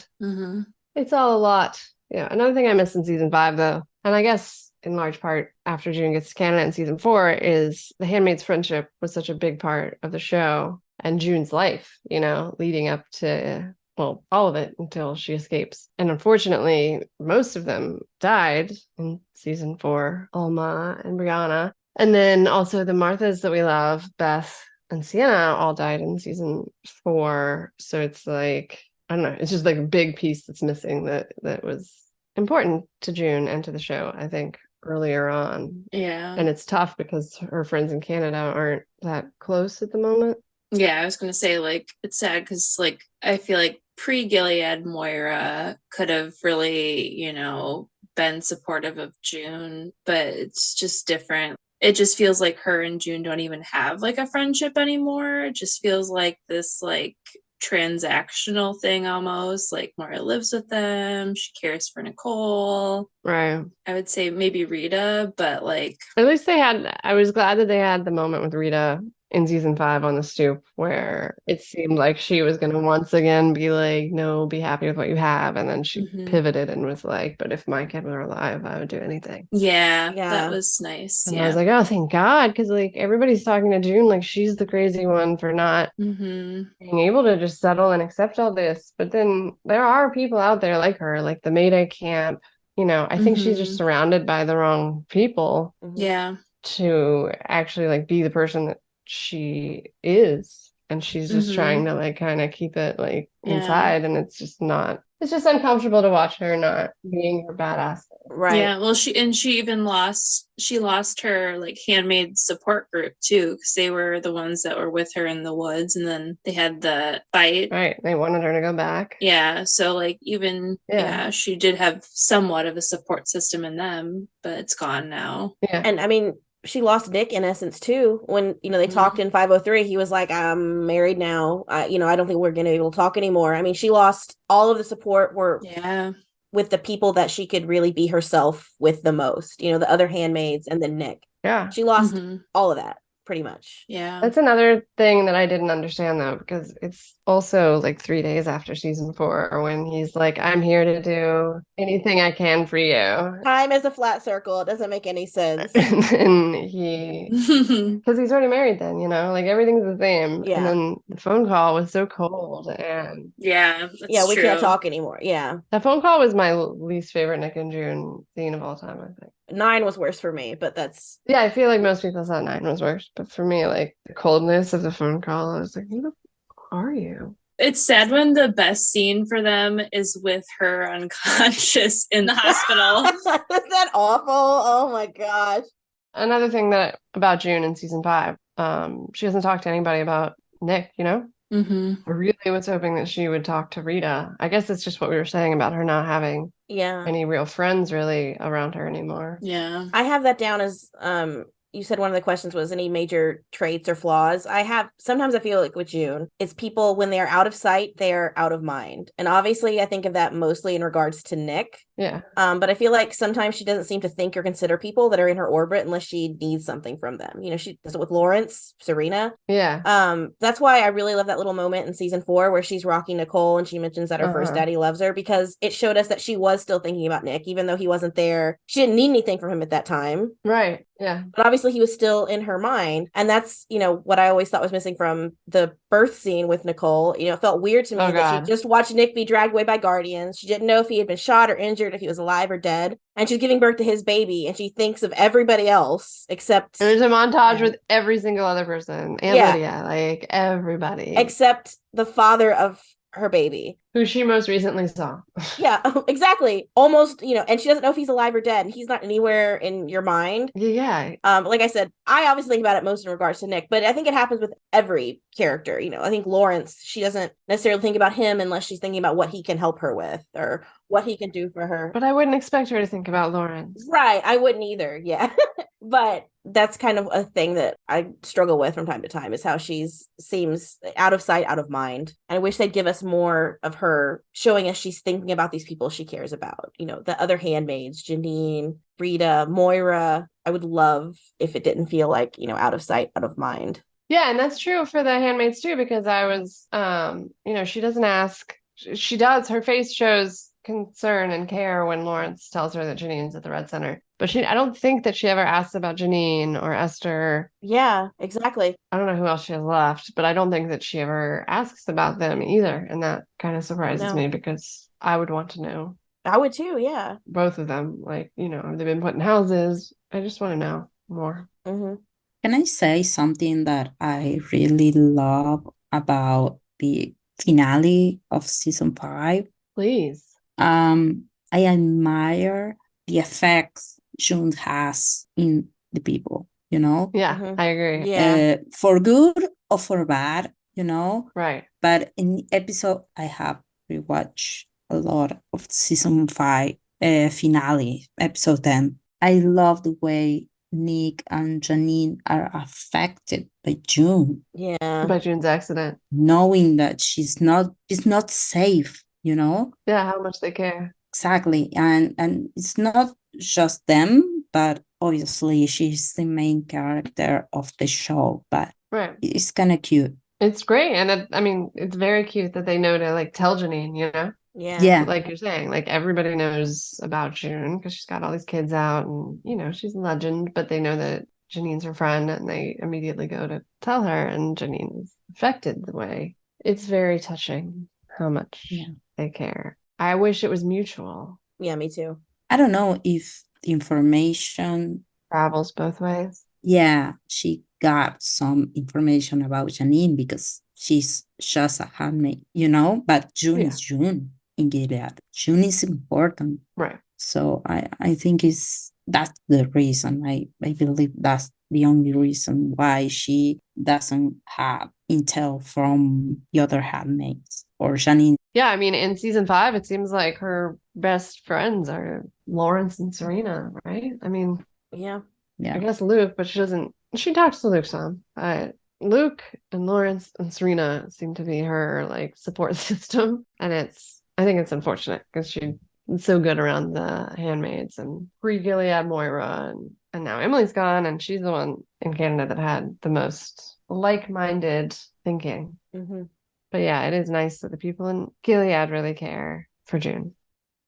It's all a lot. Yeah. Another thing I missed in season 5, though, and I guess in large part after June gets to Canada in season 4, is the Handmaid's friendship was such a big part of the show and June's life, leading up to, well, all of it until she escapes. And unfortunately, most of them died in season 4, Alma and Brianna. And then also the Marthas that we love, Beth and Sienna, all died in season 4. So it's like, I don't know, it's just like a big piece that's missing that was important to June and to the show, I think, earlier on. Yeah. And it's tough because her friends in Canada aren't that close at the moment. Yeah, I was going to say, like, it's sad because, like, I feel like pre-Gilead Moira could have really, been supportive of June, but it's just different. It just feels like her and June don't even have like a friendship anymore. It just feels like this like transactional thing almost. Like Moira lives with them, she cares for Nicole. Right. I would say maybe Rita, but like At least I was glad that they had the moment with Rita in season 5 on the stoop where it seemed like she was going to once again be like, no, be happy with what you have. And then she pivoted and was like, but if my kid were alive, I would do anything. yeah, Yeah. that was nice. And Yeah. I was like, oh, thank God. Because like everybody's talking to June like she's the crazy one for not being able to just settle and accept all this. But then there are people out there like her, like the Mayday camp. You know, I think she's just surrounded by the wrong people Yeah. to actually like be the person that she is. And she's just trying to like kind of keep it like inside. And it's just uncomfortable to watch her not being her badass. Right. Yeah, well, she even lost her like handmaid support group too, because they were the ones that were with her in the woods, and then they had the fight. Right, they wanted her to go back. Yeah, so like even she did have somewhat of a support system in them, but it's gone now. Yeah, and I mean, she lost Nick in essence too. When they talked in 503, he was like, "I'm married now. I don't think we're going to be able to talk anymore." I mean, she lost all of the support with the people that she could really be herself with the most, the other handmaids and then Nick. Yeah. She lost all of that pretty much. Yeah. That's another thing that I didn't understand though, because it's also like 3 days after season 4 when he's like, I'm here to do anything I can for you. Time is a flat circle. It doesn't make any sense. And then because he's already married then, like everything's the same. Yeah. And then the phone call was so cold and yeah, we can't talk anymore. Yeah. That phone call was my least favorite Nick and June scene of all time, I think. 9 was worse for me, but that's... Yeah, I feel like most people thought 9 was worse. But for me, like, the coldness of the phone call, I was like, who the fuck are you? It's sad when the best scene for them is with her unconscious in the hospital. Is that awful? Oh my gosh. Another thing about June in season 5, she doesn't talk to anybody about Nick, I really was hoping that she would talk to Rita. I guess it's just what we were saying about her not having any real friends really around her anymore. Yeah. I have that down as you said one of the questions was any major traits or flaws. Sometimes I feel like with June, it's people when they're out of sight, they're out of mind. And obviously I think of that mostly in regards to Nick. Yeah. But I feel like sometimes she doesn't seem to think or consider people that are in her orbit unless she needs something from them. She does it with Lawrence, Serena. Yeah. That's why I really love that little moment in season 4 where she's rocking Nicole and she mentions that her first daddy loves her, because it showed us that she was still thinking about Nick, even though he wasn't there. She didn't need anything from him at that time. Right. Yeah. But obviously he was still in her mind. And that's, what I always thought was missing from the birth scene with Nicole. It felt weird to me that she just watched Nick be dragged away by guardians. She didn't know if he had been shot or injured, if he was alive or dead. And she's giving birth to his baby and she thinks of everybody else except... And there's a montage with every single other person. And Lydia, like everybody. Except the father of her baby, who she most recently saw. Yeah, exactly. Almost, and she doesn't know if he's alive or dead, and he's not anywhere in your mind. Yeah. Like I said, I obviously think about it most in regards to Nick, but I think it happens with every character. I think Lawrence, she doesn't necessarily think about him unless she's thinking about what he can help her with or what he can do for her. But I wouldn't expect her to think about Lawrence. Right, I wouldn't either. Yeah. But that's kind of a thing that I struggle with from time to time, is how seems out of sight, out of mind. And I wish they'd give us more of her showing us she's thinking about these people she cares about. The other handmaids, Janine, Rita, Moira. I would love if it didn't feel like, out of sight, out of mind. Yeah, and that's true for the handmaids too, because I was, she doesn't ask. She does. Her face shows concern and care when Lawrence tells her that Janine's at the Red Center. But I don't think that she ever asks about Janine or Esther. Yeah, exactly. I don't know who else she has left, but I don't think that she ever asks about them either. And that kind of surprises me, because I would want to know. I would too, yeah. Both of them, like, have they been put in houses? I just want to know more. Can I say something that I really love about the finale of season 5? Please. I admire the effects June has in the people, Yeah, I agree. Yeah. For good or for bad, Right. But in the episode, I have rewatched a lot of season 5 finale, episode 10. I love the way Nick and Janine are affected by June, Yeah. By June's accident. knowing that she's not safe, Yeah, how much they care. Exactly. And it's not just them, but obviously she's the main character of the show, but Right. it's kind of cute. It's great. And I mean, it's very cute that they know to like tell Janine, you know? Yeah. Yeah. Like you're saying, like everybody knows about June because she's got all these kids out and, you know, she's a legend, but they know that Janine's her friend and they immediately go to tell her and Janine is affected the way. It's very touching how much they care. I wish it was mutual. Yeah, me too. I don't know if the information Travels both ways. Yeah, she got some information about Janine because she's just a handmaid, but June Yeah. is June in Gilead. June is important. Right. So I think that's the reason. I believe that's the only reason why she doesn't have intel from the other handmaids or Janine. Yeah, I mean, in season 5, it seems like her best friends are Lawrence and Serena, right? I mean, Yeah. I guess Luke, but she talks to Luke some. Luke and Lawrence and Serena seem to be her like support system. And I think it's unfortunate because she's so good around the handmaids and pre-Gilead Moira and now Emily's gone and she's the one in Canada that had the most like-minded thinking. Mm-hmm. But yeah, it is nice that the people in Gilead really care for June.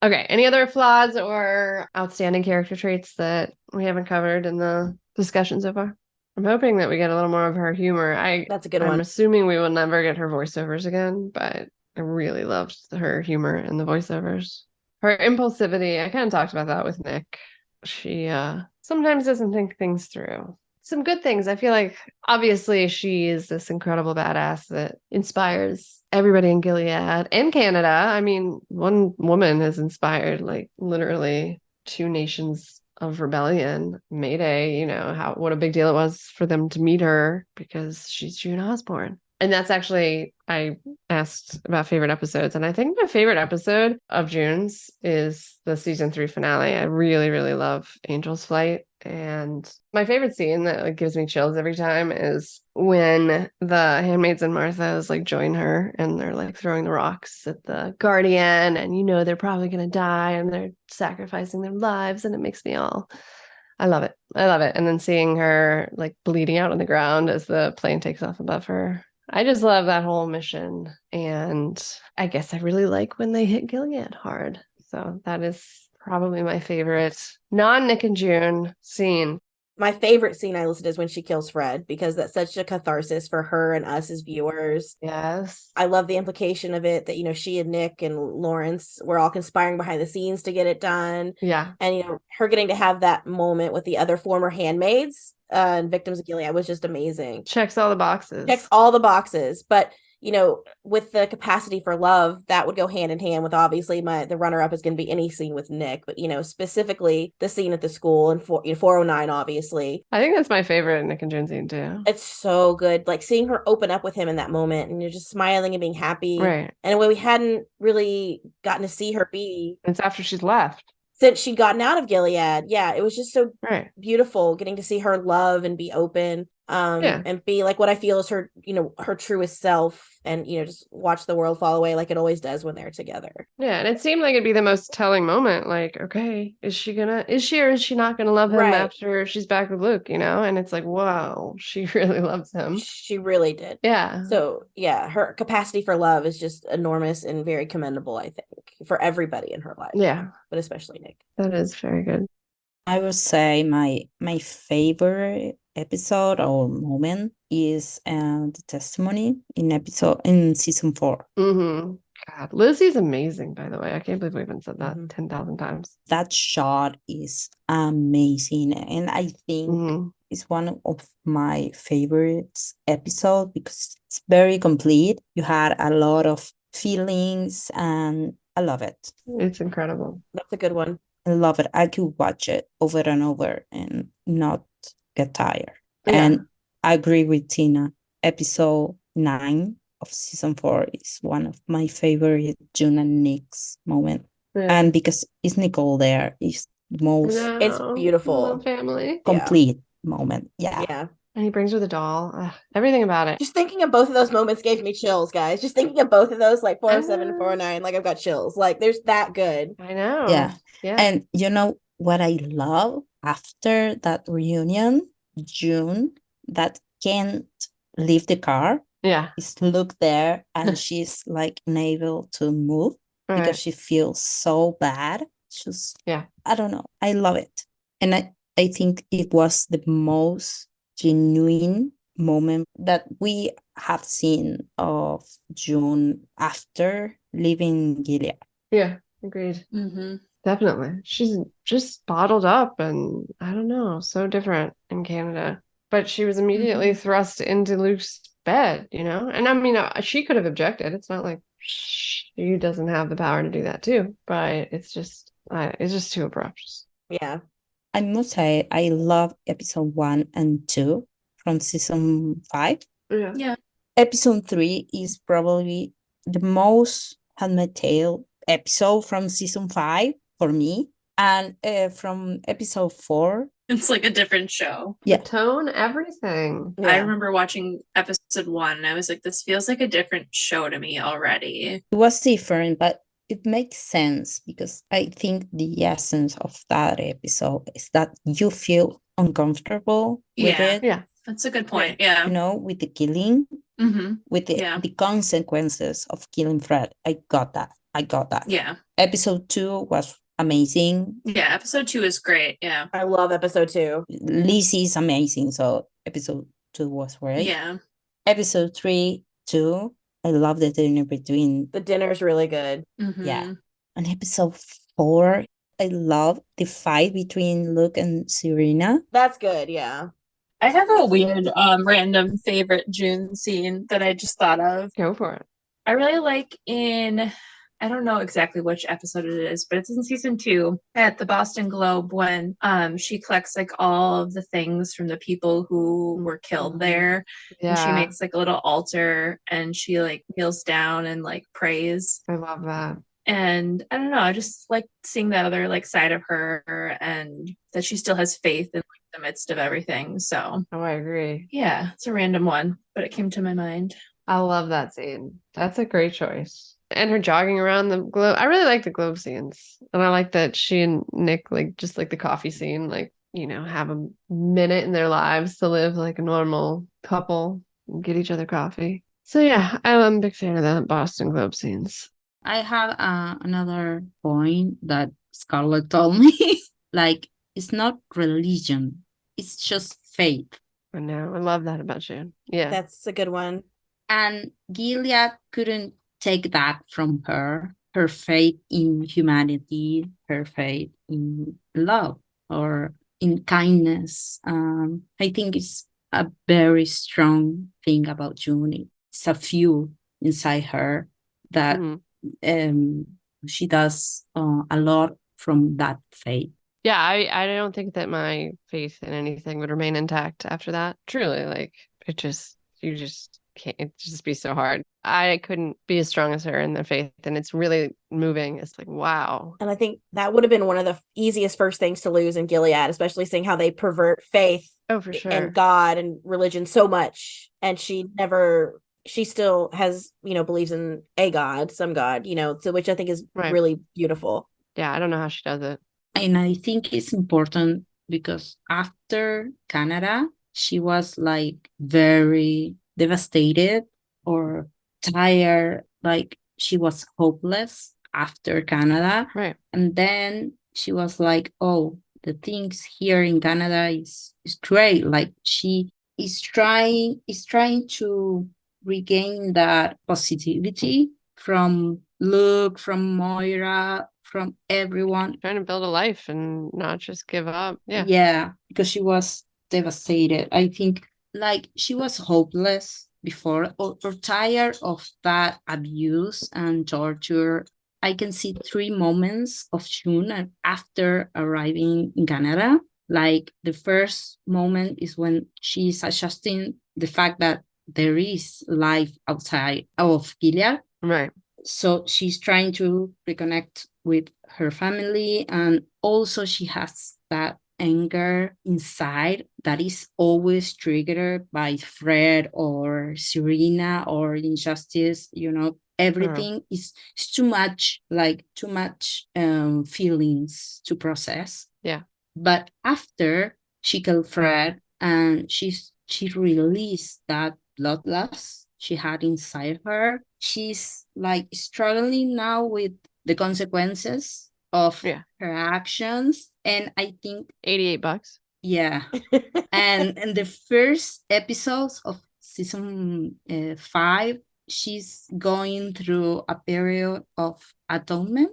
Okay, any other flaws or outstanding character traits that we haven't covered in the discussion so far? I'm hoping that we get a little more of her humor. That's a good I'm one. assuming we will never get her voiceovers again, but I really loved her humor in the voiceovers. Her impulsivity, I kind of talked about that with Nick. She sometimes doesn't think things through. Some good things. I feel like obviously she is this incredible badass that inspires everybody in Gilead and Canada. I mean, one woman has inspired like literally 2 nations of rebellion. Mayday, what a big deal it was for them to meet her because she's June Osborne. And that's actually, I asked about favorite episodes, and I think my favorite episode of June's is the season 3 finale. I really, really love Angel's Flight. And my favorite scene that like gives me chills every time is when the handmaids and Martha's like join her and they're like throwing the rocks at the Guardian and they're probably gonna die and they're sacrificing their lives and it makes me I love it. I love it. And then seeing her like bleeding out on the ground as the plane takes off above her. I just love that whole mission. And I guess I really like when they hit Gilead hard. So that is probably my favorite non-Nick and June scene. My favorite scene I listed is when she kills Fred because that's such a catharsis for her and us as viewers. Yes. I love the implication of it that, she and Nick and Lawrence were all conspiring behind the scenes to get it done. Yeah. And, her getting to have that moment with the other former handmaids and victims of Gilead was just amazing. Checks all the boxes. Checks all the boxes. But, with the capacity for love, that would go hand in hand with obviously the runner-up is going to be any scene with Nick. But, specifically the scene at the school and 409, obviously. I think that's my favorite Nick and June scene too. It's so good. Like seeing her open up with him in that moment and you're just smiling and being happy. Right. And a way we hadn't really gotten to see her be. It's after she's left. Since she'd gotten out of Gilead. Yeah, it was just so beautiful getting to see her love and be open. And be like what I feel is her, her truest self and, just watch the world fall away like it always does when they're together. Yeah. And it seemed like it'd be the most telling moment. Like, okay, is she or is she not going to love him after she's back with Luke, And it's like, whoa, she really loves him. She really did. Yeah. So yeah, her capacity for love is just enormous and very commendable, I think, for everybody in her life. Yeah. But especially Nick. That is very good. I would say my favorite episode or moment is the testimony in season 4. Mm-hmm. God, Lizzie's amazing, by the way. I can't believe we haven't said that 10,000 times. That shot is amazing, and I think it's one of my favorite episodes because it's very complete. You had a lot of feelings, and I love it. It's incredible. That's a good one. I love it. I could watch it over and over and not get tired. Yeah. And I agree with Tina. Episode 9 of season 4 is one of my favorite June and Nick's moment. And because it's Nicole there, it's the most It's No, beautiful. little family. complete moment. Yeah. Yeah. And he brings her the doll. Ugh, everything about it. Just thinking of both of those moments gave me chills, guys. Just thinking of both of those, like 407 and know. 409, like I've got chills. Like there's that good. I know. Yeah. Yeah. And you know what I love after that reunion, June, that can't leave the car, Yeah. is look there and she's like unable to move because Right. she feels so bad. She's, Yeah. I don't know. I love it. And I think it was the most genuine moment that we have seen of June after leaving Gilead. Yeah. Agreed. Mm-hmm. Definitely. She's just bottled up and I don't know, so different in Canada. But she was immediately thrust into Luke's bed, you know? And I mean, she could have objected. It's not like she doesn't have the power to do that too, but it's just too abrupt. Yeah. I must say, I love episode 1 and 2 from season 5. Yeah. Yeah. Episode 3 is probably the most Handmaid's Tale episode from season 5 for me. And from episode 4, It's like a different show. yeah, The tone, everything. I Yeah. remember watching episode 1 and I was like, this feels like a different show to me already. it was different, but it makes sense because I think the essence of that episode is that you feel uncomfortable with Yeah. it, Yeah. That's a good point. Yeah. you know, with the killing, Mm-hmm. with the, Yeah. the consequences of killing Fred. I got that. Yeah. Episode 2 was amazing. Yeah. Episode 2 is great. Yeah. I love episode 2. Lizzie is amazing, so episode 2 was great. Yeah. Episode 3 too. I love the dinner between. The dinner's really good. Mm-hmm. Yeah. And episode 4, I love the fight between Luke and Serena. That's good. Yeah. I have a weird random favorite June scene that I just thought of. Go for it. I really like I don't know exactly which episode it is, but it's in season 2 at the Boston Globe when she collects like all of the things from the people who were killed there. And she Yeah. makes like a little altar and she like kneels down and like prays. I love that. And I don't know, I just like seeing that other like side of her and that she still has faith in like the midst of everything. So Oh, I agree. yeah, it's a random one, but it came to my mind. I love that scene. That's a great choice. And her jogging around the globe. I really like the globe scenes. And I like that she and Nick, like, just like the coffee scene, like, you know, have a minute in their lives to live like a normal couple and get each other coffee. So, yeah, I'm a big fan of the Boston Globe scenes. I have another point that Scarlett told me. Like, it's not religion, it's just faith. I know. I love that about you. Yeah. That's a good one. And Gilead couldn't take that from her. Her faith in humanity, her faith in love or in kindness. I think it's a very strong thing about June. It's a fuel inside her that Mhm. she does a lot from that faith. Yeah, I don't think that my faith in anything would remain intact after that. Truly, like you just can't, it'd just be so hard. I couldn't be as strong as her in the faith, and it's really moving. It's like, wow. And I think that would have been one of the easiest first things to lose in Gilead, especially seeing how they pervert faith Oh, for sure. and God and religion so much. And she still has, believes in a God, some God, so which I think is Right. really beautiful. Yeah, I don't know how she does it. And I think it's important because after Canada, she was like very devastated or tired, like she was hopeless after Canada. Right. And then she was like, oh, the things here in Canada is great. Like she is trying to regain that positivity from Luke, from Moira, from everyone. Trying to build a life and not just give up. Yeah. Yeah, because she was devastated. I think like she was hopeless before or tired of that abuse and torture. I can see 3 moments of June after arriving in Canada. Like the first moment is when she's adjusting the fact that there is life outside of Gilead. Right. So she's trying to reconnect with her family, and also she has that anger inside that is always triggered by Fred or Serena or injustice. Everything is too much, like too much feelings to process. Yeah. But after she killed Fred and she released that bloodlust she had inside her, she's like struggling now with the consequences of her actions. And I think $88. Yeah. and the first episodes of season 5, she's going through a period of atonement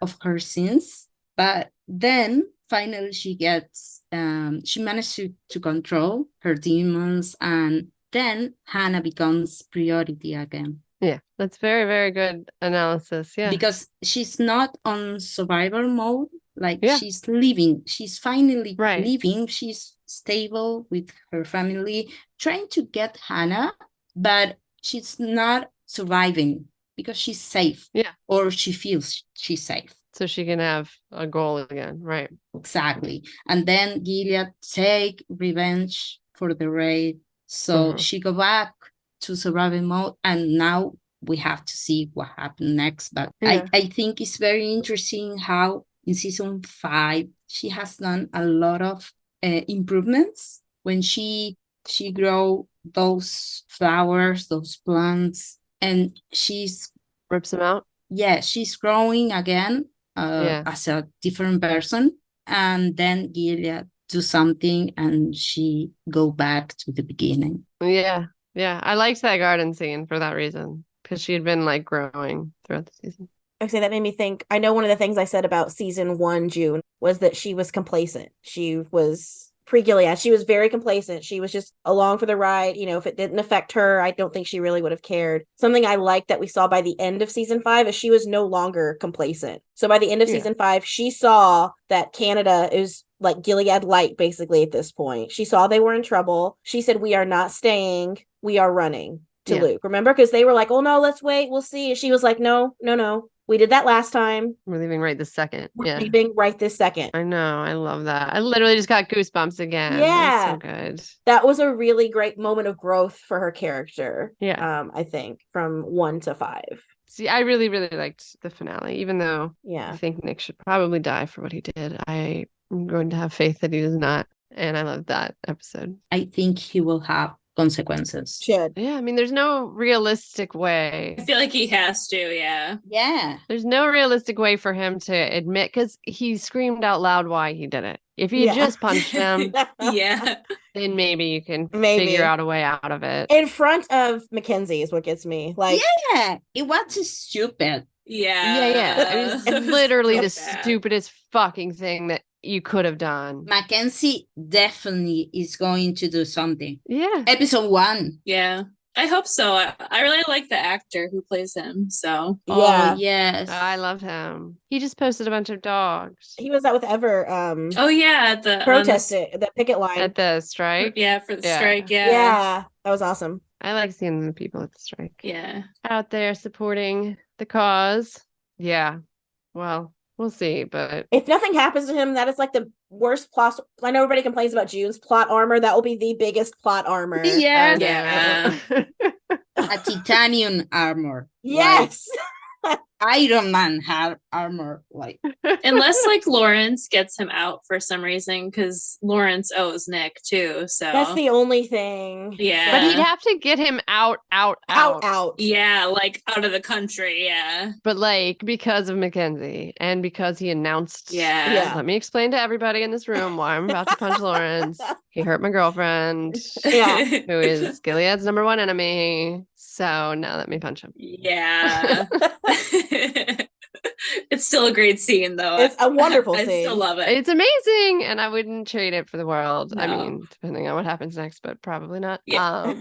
of her sins. But then finally she managed to control her demons, and then Hannah becomes priority again. Yeah, that's very, very good analysis. Yeah. Because she's not on survival mode. Like she's living. She's finally living. She's stable with her family, trying to get Hannah, but she's not surviving because she's safe. Yeah. Or she feels she's safe. So she can have a goal again. Right. Exactly. And then Gilead take revenge for the raid. So she go back to survival mode, and now we have to see what happened next. But I think it's very interesting how in season 5 she has done a lot of improvements when she grow those flowers, those plants, and she's rips them out. Yeah, she's growing again as a different person, and then Gilead do something and she go back to the beginning. Yeah. I liked that garden scene for that reason, because she had been like growing throughout the season. Okay, that made me think. I know one of the things I said about season 1, June, was that she was complacent. She was pre-Gilead. She was very complacent. She was just along for the ride. If it didn't affect her, I don't think she really would have cared. Something I liked that we saw by the end of season 5 is she was no longer complacent. So by the end of season 5, she saw that Canada is like Gilead light, basically, at this point. She saw they were in trouble. She said, "We are not staying. We are running." To Luke. Remember? Because they were like, "Oh no, let's wait. We'll see." And she was like, No. We did that last time. We're leaving right this second. We're leaving right this second. I know. I love that. I literally just got goosebumps again. Yeah. So good. That was a really great moment of growth for her character. Yeah. I think from 1 to 5. See, I really, really liked the finale, even though I think Nick should probably die for what he did. I'm going to have faith that he does not. And I love that episode. I think he will have consequences. Should. Yeah, I mean, there's no realistic way. I feel like he has to, yeah. Yeah. There's no realistic way for him to admit, because he screamed out loud why he did it. If he had just punched him, then maybe you can figure out a way out of it. In front of Mackenzie is what gets me. Like, yeah, it was stupid. Yeah. I mean, it's literally the stupidest fucking thing that you could have done. Mackenzie definitely is going to do something. Yeah. Episode 1. Yeah. I hope so. I really like the actor who plays him. So Oh yes. I love him. He just posted a bunch of dogs. He was out with Ever. Oh yeah, at the protesting the picket line. At the strike. Yeah, for the strike. Yeah. Yeah. That was awesome. I like seeing the people at the strike. Yeah. Out there supporting the cause. Yeah. Well, we'll see, but if nothing happens to him, that is like the worst plot. I know everybody complains about June's plot armor. That will be the biggest plot armar. Yeah. A titanium armor. Yes. Like, Iron Man had armor. Like, unless like Lawrence gets him out for some reason, because Lawrence owes Nick too. So that's the only thing. Yeah. But he'd have to get him out. Yeah, like out of the country. Yeah. But like because of Mackenzie and because he announced. Yeah. Let me explain to everybody in this room why I'm about to punch Lawrence. He hurt my girlfriend. Yeah. Who is Gilead's number 1 enemy. So now let me punch him. Yeah. It's still a great scene though. It's a wonderful scene. I still love it. It's amazing, and I wouldn't trade it for the world. No. I mean, depending on what happens next, but probably not. Yeah.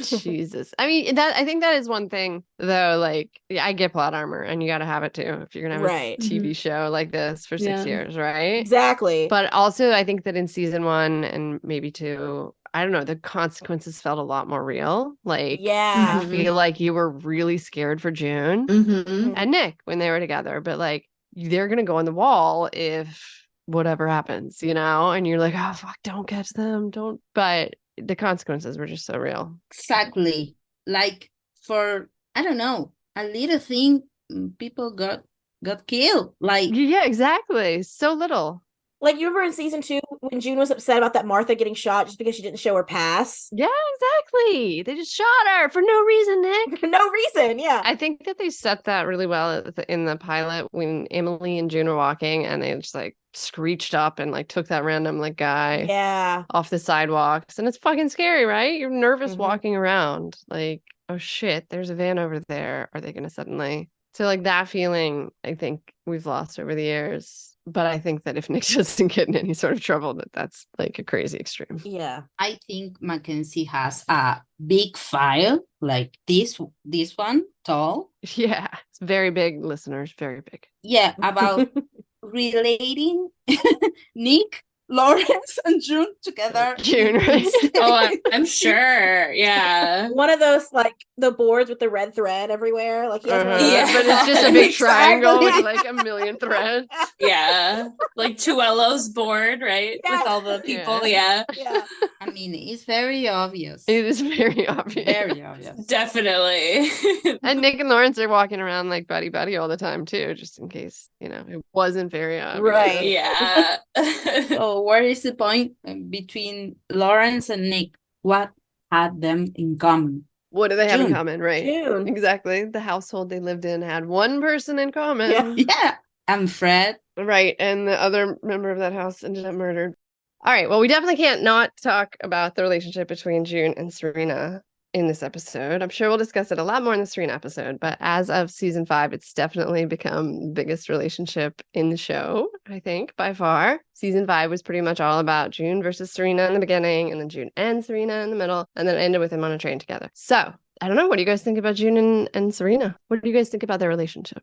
Jesus. I mean, I think that is one thing though. Like, I get plot armor, and you got to have it too if you're gonna have a TV show like this for 6 years, right? Exactly. But also, I think that in season 1 and maybe 2, I don't know, the consequences felt a lot more real. Like, Yeah. I feel like you were really scared for June Mm-hmm. and Nick when they were together, but like they're gonna go on the wall if whatever happens, and you're like, oh fuck, don't catch them, don't. But the consequences were just so real. Exactly. Like for, I don't know, a little thing, people got killed. Like, Yeah, exactly. So little. Like, you remember in season 2 when June was upset about that Martha getting shot just because she didn't show her pass? Yeah, exactly. They just shot her for no reason, Nick. For no reason, yeah. I think that they set that really well in the pilot when Emily and June were walking and they just like screeched up and like took that random like guy Yeah. off the sidewalks. And it's fucking scary, right? You're nervous Mhm. walking around. Like, oh shit, there's a van over there. Are they going to suddenly? So like that feeling, I think we've lost over the years. But I think that if Nick doesn't get in any sort of trouble, that's like a crazy extreme. Yeah. I think Mackenzie has a big file, like this one, tall. Yeah, it's very big, listeners, very big. Yeah, about relating Nick, Lawrence, and June together. June, right? Oh, I'm sure. Yeah. One of those, like, the boards with the red thread everywhere. Like, he has one of Yeah. those. But it's just a big triangle with Exactly. like a million threads. Yeah. Like Tuello's board, right? Yes. With all the people. Yeah. Yeah. Yeah. I mean, it's very obvious. It is very obvious. Very obvious. Definitely. And Nick and Lawrence are walking around like buddy buddy all the time too, just in case, it wasn't very obvious. Right. Yeah. So where is the point between Lawrence and Nick? What had them in common? What do they have in June. common, right? June. Exactly. The household they lived in had one person in common. Yeah. Yeah, and Fred. Right. And the other member of that house ended up murdered. All right. Well, we definitely can't not talk about the relationship between June and Serena in this episode. I'm sure we'll discuss it a lot more in the Serena episode, but as of season 5, it's definitely become the biggest relationship in the show, I think, by far. Season 5 was pretty much all about June versus Serena in the beginning, and then June and Serena in the middle, and then it ended with them on a train together. So, I don't know. What do you guys think about June and Serena? What do you guys think about their relationship?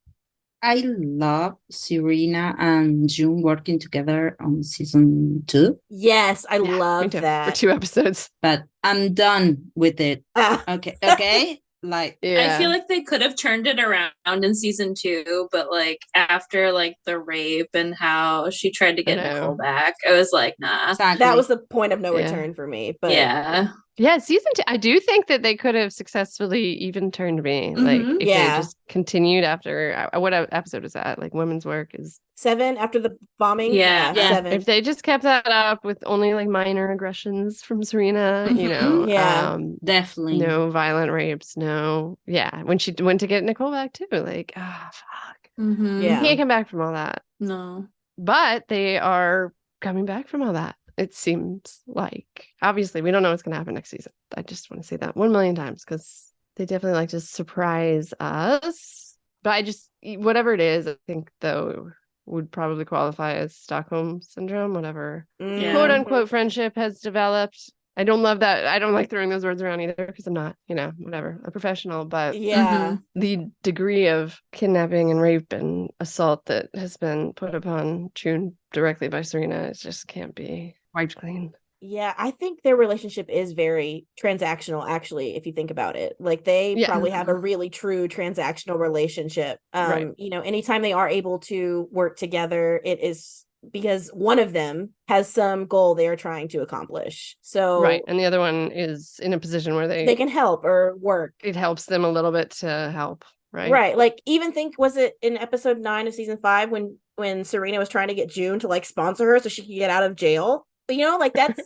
I love Serena and June working together on season 2, Yes, I Yeah, me love too. that. For 2 episodes. but I'm done with it. Ah, Okay. Like, Yeah. I feel like they could have turned it around in season 2, but like after like the rape and how she tried to get I know. Nicole back, I was like, nah. exactly. that was the point of no Yeah. return for me. But Yeah. Yeah, season 2, I do think that they could have successfully even turned me. Like, Mhm. if Yeah. they just continued after, what episode is that? Like, women's work is, 7 after the bombing. Yeah. Yeah. 7. if they just kept that up with only like minor aggressions from Serena, Mhm. Yeah. Definitely. no violent rapes, when she went to get Nicole back too, like, fuck. Mhm. Yeah. You can't come back from all that. No. But they are coming back from all that. It seems like, obviously, we don't know what's going to happen next season. I just want to say that 1,000,000 times because they definitely like to surprise us. But whatever it is, I think though would probably qualify as Stockholm syndrome, whatever Yeah. quote unquote friendship has developed. I don't love that. I don't like throwing those words around either because I'm not, whatever, a professional. But Yeah. the degree of kidnapping and rape and assault that has been put upon June directly by Serena, it just can't be wiped clean. Yeah, I think their relationship is very transactional, actually, if you think about it. Like, they Yeah. probably have a really true transactional relationship. Right. Anytime they are able to work together, it is because one of them has some goal they are trying to accomplish. So Right. And the other one is in a position where they can help or work. it helps them a little bit to help. Right. Right. Like, even think, was it in episode 9 of season 5 when Serena was trying to get June to like sponsor her so she could get out of jail? Like that's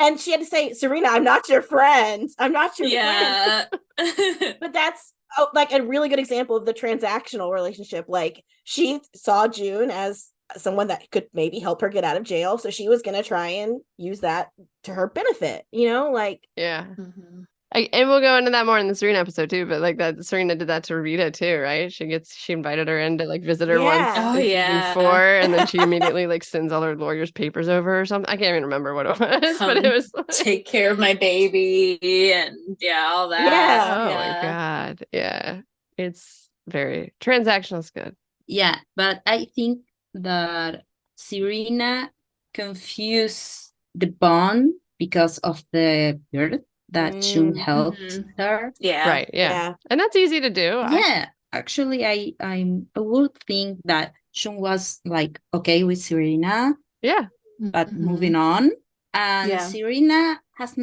and she had to say, Serena, I'm not your friend. I'm not your friend. Yeah. But that's like a really good example of the transactional relationship. Like, she saw June as someone that could maybe help her get out of jail, so she was gonna try and use that to her benefit. Like, Yeah. Mhm. And we'll go into that more in the Serena episode too, but like that Serena did that to Rita too, right? She invited her in to like visit her once Yeah. in Oh, season yeah. 4, and then she immediately like sends all her lawyer's papers over or something. I can't even remember what it was, but it Come was like, Take care of my baby and all that. Yeah. oh my God. Yeah. It's very transactional is good. Yeah, but I think that Serena confused the bond because of the birth that June helped Mhm. her. Yeah. Right. Yeah. Yeah. And that's easy to do. Yeah, actually, I would think that June was like okay with Serena, Yeah. but Mhm. moving on, and Yeah. Serena has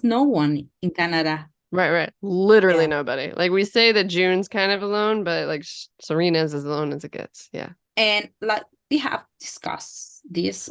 no one in Canada. Right. Literally Yeah. nobody. Like we say that June's kind of alone, but like Serena's as alone as it gets. Yeah. And like we have discussed this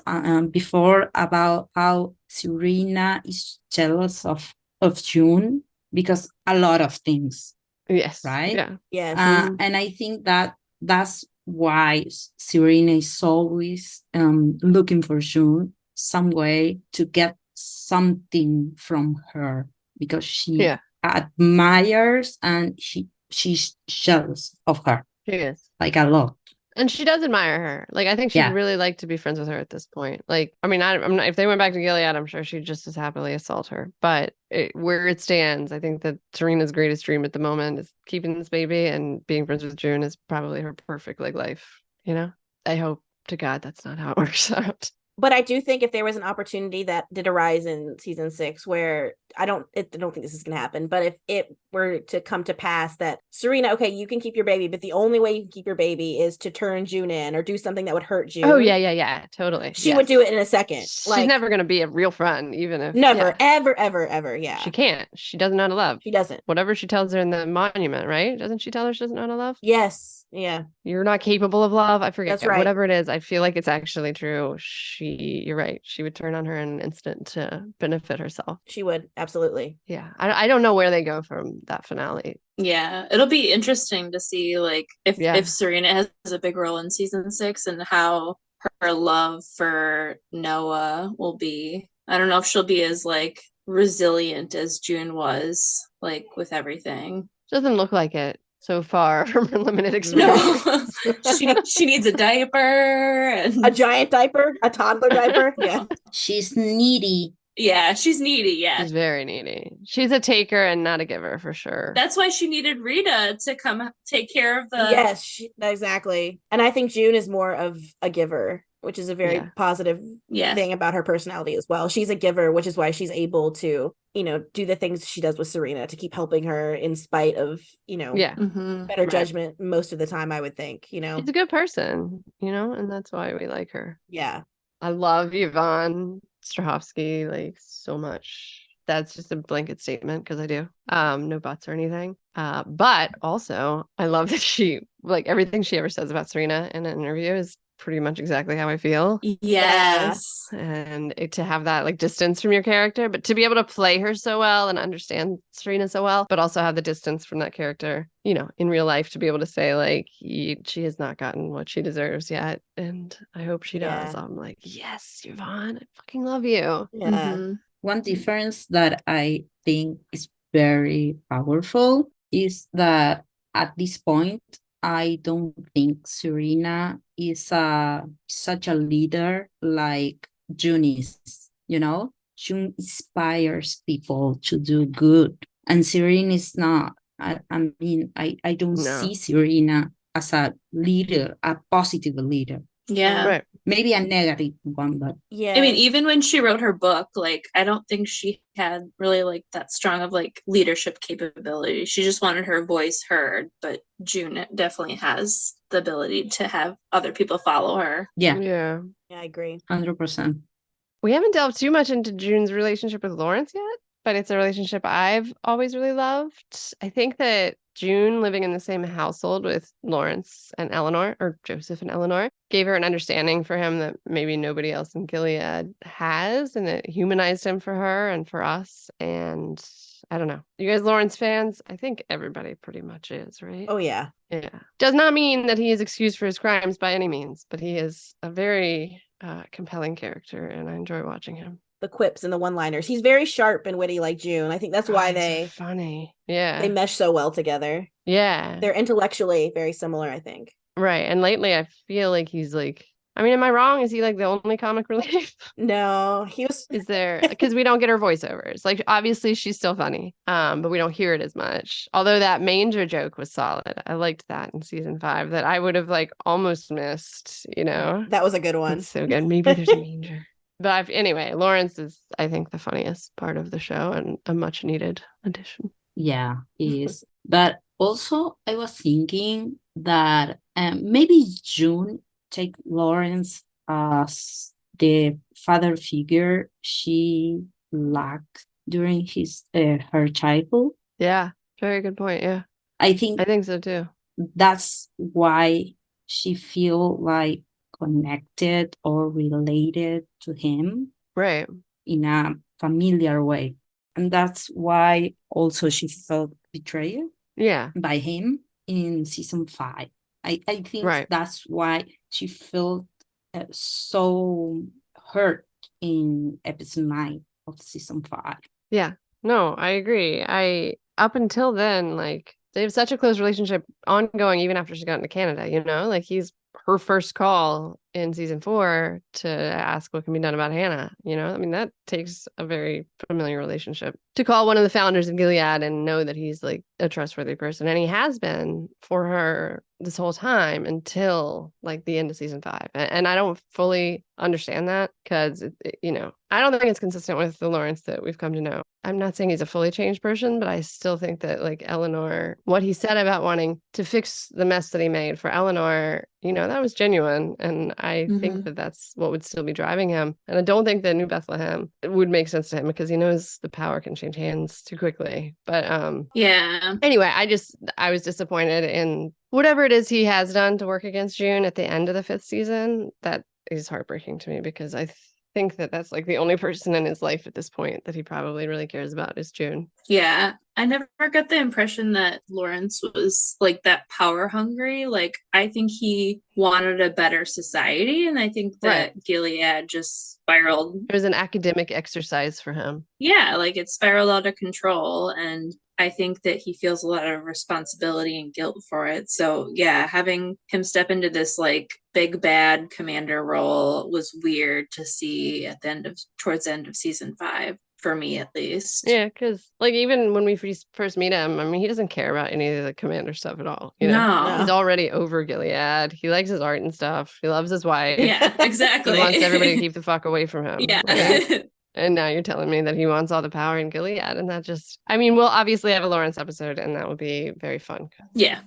before about how Serena is jealous of June because a lot of things, Yes. right? Yeah. Yes. Mhm. And I think that that's why Serena is always looking for June some way to get something from her because she Yeah. admires and she's jealous of her She is. like a lot. And she does admire her. Like I think she'd Yeah. really like to be friends with her at this point. Like I mean, I'm not, if they went back to Gilead, I'm sure she'd just as happily assault her. But where it stands, I think that Serena's greatest dream at the moment is keeping this baby, and being friends with June is probably her perfect like life. You know, I hope to God that's not how it works out. But I do think if there was an opportunity that did arise in season 6, where I don't think this is going to happen, but if it were to come to pass that Serena, okay, you can keep your baby, but the only way you can keep your baby is to turn June in or do something that would hurt June. Oh yeah, totally. She would do it in a second. She's Like never going to be a real friend, even if never, yeah. ever. Yeah, She can't. She doesn't know how to love. she doesn't. Whatever she tells her in the monument, right? Doesn't she tell her she doesn't know how to love? Yes. Yeah. You're not capable of love. I forget. That's right. Whatever it is, I feel like it's actually true. You're right. She would turn on her in an instant to benefit herself. She would. Absolutely. Yeah. I don't know where they go from that finale. Yeah, it'll be interesting to see like Yeah. if Serena has a big role in season 6 and how her love for Noah will be. I don't know if she'll be as like resilient as June was, like with everything. Doesn't look like it so far from her limited experience. No, she needs a diaper and A giant diaper, a toddler diaper. Yeah. She's needy. yeah, she's needy. Yeah, She's very needy. She's a taker and not a giver for sure. that's why she needed Rita to come take care of the. Yes, exactly. And I think June is more of a giver, which is a very Yeah. positive Yeah. thing about her personality as well. She's a giver, which is why she's able to, do the things she does with Serena to keep helping her in spite of, Yeah. Mhm. better Right. judgment most of the time, I would think, She's a good person, and that's why we like her. Yeah. I love Yvonne Strahovski like so much. That's just a blanket statement because I do. No buts or anything. But also I love that she like everything she ever says about Serena in an interview is pretty much exactly how I feel. Yes. And to have that like distance from your character, but to be able to play her so well and understand Serena so well, but also have the distance from that character, in real life to be able to say like she has not gotten what she deserves yet, and I hope she does. Yeah. I'm like, yes, Yvonne, I fucking love you. Yeah. Mhm. One difference that I think is very powerful is that at this point, I don't think Serena is such a leader like June is. June inspires people to do good, and Serena is not. I mean, I don't No. see Serena as a leader, a positive leader. Yeah. Right. Maybe a negative one, but Yeah. I mean, even when she wrote her book, like, I don't think she had really like that strong of like leadership capability. She just wanted her voice heard, but June definitely has the ability to have other people follow her. yeah, Yeah. Yeah, I agree. 100%. We haven't delved too much into June's relationship with Lawrence yet, but it's a relationship I've always really loved. I think that June living in the same household with Lawrence and Eleanor, or Joseph and Eleanor, gave her an understanding for him that maybe nobody else in Gilead has, and it humanized him for her and for us. And I don't know. You guys Lawrence fans? I think everybody pretty much is, right? Oh yeah. Yeah. Does not mean that he is excused for his crimes by any means, but he is a very compelling character, and I enjoy watching him. The quips and the one-liners. He's very sharp and witty like June. I think that's why He's so they funny. Yeah. they mesh so well together. Yeah. They're intellectually very similar, I think. Right. And lately I feel like he's like, I mean, am I wrong? Is he like the only comic relief? No, he was Is there, because we don't get her voiceovers. Like obviously she's still funny, but we don't hear it as much. Although that manger joke was solid. I liked that in season 5 that I would have like almost missed, that was a good one. It's so good. Maybe there's a manger. But anyway, Lawrence is, I think, the funniest part of the show and a much needed addition. Yeah, is. But also, I was thinking that maybe June take Lawrence as the father figure she lacked during her childhood. Yeah, very good point. Yeah, I think I think so too. that's why she feel like connected or related to him Right. in a familiar way. And that's why also she felt betrayed Yeah. by him in season 5. I think Right. that's why she felt so hurt in episode 9 of season 5. Yeah. No, I agree. Up until then, like, they have such a close relationship ongoing even after she got into Canada, you know? Like, he's her first call in season 4 to ask what can be done about Hannah, you know? I mean, that takes a very familiar relationship to call one of the founders of Gilead and know that he's like a trustworthy person. And he has been for her this whole time until like the end of season 5. And I don't fully understand that because, you know, I don't think it's consistent with the Lawrence that we've come to know. I'm not saying he's a fully changed person, but I still think that like Eleanor, what he said about wanting to fix the mess that he made for Eleanor, you know, that was genuine. And I think that that's what would still be driving him. And I don't think that New Bethlehem would make sense to him because he knows the power can change hands too quickly. But Yeah. anyway, I was disappointed in whatever it is he has done to work against June at the end of the 5th season. That is heartbreaking to me because I think that that's like the only person in his life at this point that he probably really cares about is June. Yeah. I never got the impression that Lawrence was like that power hungry. Like, I think he wanted a better society. And I think that Gilead just spiraled. It was an academic exercise for him. Yeah. Like, it spiraled out of control. And I think that he feels a lot of responsibility and guilt for it. So yeah, having him step into this like big bad commander role was weird to see at the towards the end of season 5. For me, at least. Yeah, because like even when we first meet him, I mean, he doesn't care about any of the commander stuff at all. You know, No. He's already over Gilead. He likes his art and stuff. He loves his wife. Yeah, exactly. He wants everybody to keep the fuck away from him. Yeah. Right? And now you're telling me that he wants all the power in Gilead, and that just, I mean, we'll obviously have a Lawrence episode, and that will be very fun. Yeah.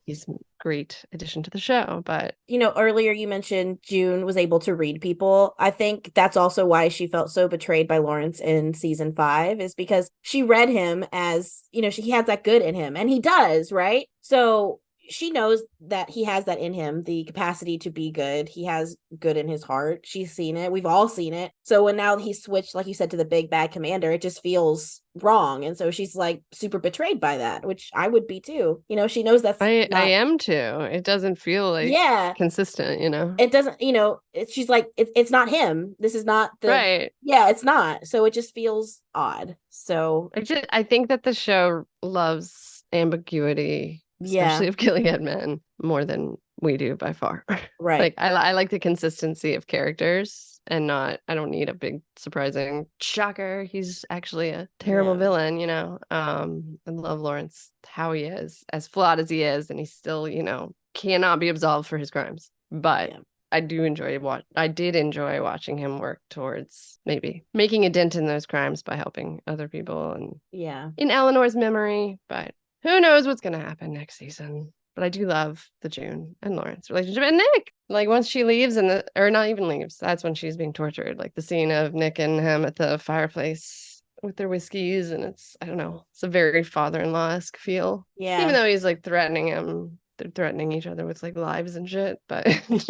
He's a great addition to the show, but you know, earlier you mentioned June was able to read people. I think that's also why she felt so betrayed by Lawrence in season 5 is because she read him as, you know, he has that good in him, and he does, right? So she knows that he has that in him, the capacity to be good. He has good in his heart. She's seen it. We've all seen it. So when now he switched, like you said, to the big bad commander, it just feels wrong. And so she's like super betrayed by that, which I would be too. You know, she knows that's I am too. It doesn't feel like consistent, you know? It doesn't, you know, she's like, it's not him. This is not the right. Yeah, it's not. So it just feels odd. So I think that the show loves ambiguity. Especially of Gilead men more than we do by far. Right. Like I like the consistency of characters and I don't need a big surprising shocker. He's actually a terrible villain, you know. I love Lawrence, how he is, as flawed as he is, and he still, you know, cannot be absolved for his crimes. But I did enjoy watching him work towards maybe making a dent in those crimes by helping other people and in Eleanor's memory, but who knows what's going to happen next season. But I do love the June and Lawrence relationship. And Nick, like once she leaves or not even leaves, that's when she's being tortured. Like the scene of Nick and him at the fireplace with their whiskeys. And it's, I don't know, it's a very father-in-law-esque feel. Yeah. Even though he's like threatening him. They're threatening each other with like lives and shit. But it's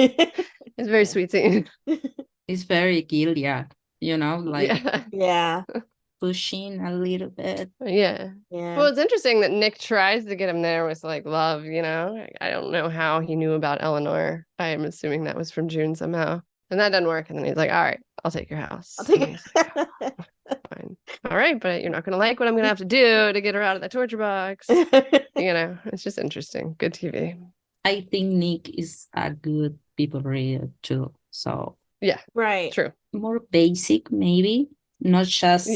a very sweet scene. It's very Gilead, you know, like yeah. pushing a little bit. Yeah. Well, it's interesting that Nick tries to get him there with like love, you know. I don't know how he knew about Eleanor. I am assuming that was from June somehow. And that doesn't work. And then he's like, all right, I'll take your house. I'll take it. Like, fine. All right, but you're not going to like what I'm going to have to do to get her out of that torture box. You know, it's just interesting. Good TV. I think Nick is a good people reader too. So yeah, right. True. More basic, maybe. Not just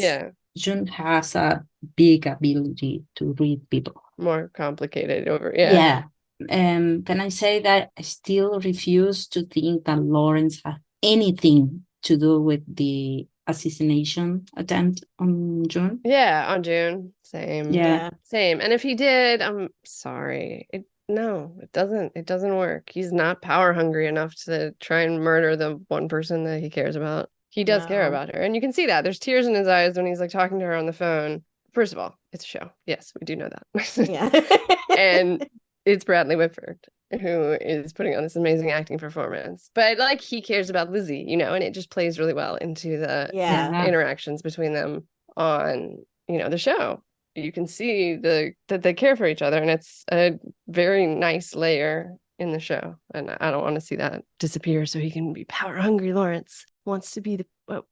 June has a big ability to read people. More complicated Can I say that I still refuse to think that Lawrence has anything to do with the assassination attempt on June. Yeah, on June. Same. Yeah. Same. And if he did, I'm sorry. No, it doesn't work. He's not power hungry enough to try and murder the one person that he cares about. He does care No. about her. And you can see that. There's tears in his eyes when he's like talking to her on the phone. First of all, it's a show. Yes, we do know that. Yeah. And it's Bradley Whitford who is putting on this amazing acting performance. But like he cares about Lizzie, you know, and it just plays really well into the Yeah. interactions between them on, you know, the show. You can see that they care for each other, and it's a very nice layer in the show. And I don't want to see that disappear so he can be power hungry. Lawrence wants to be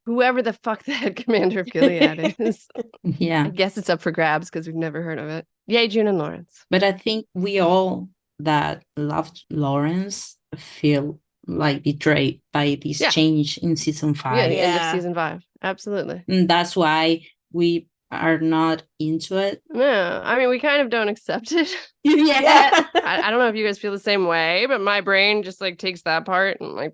whoever the fuck the head commander of Gilead is. Yeah. I guess it's up for grabs because we've never heard of it. Yay, June and Lawrence. But I think we all that loved Lawrence feel like betrayed by this change in season 5. Yeah, the end of season 5. Absolutely. And that's why we are not into it. No, I mean, we kind of don't accept it. Yeah. I don't know if you guys feel the same way, but my brain just like takes that part and like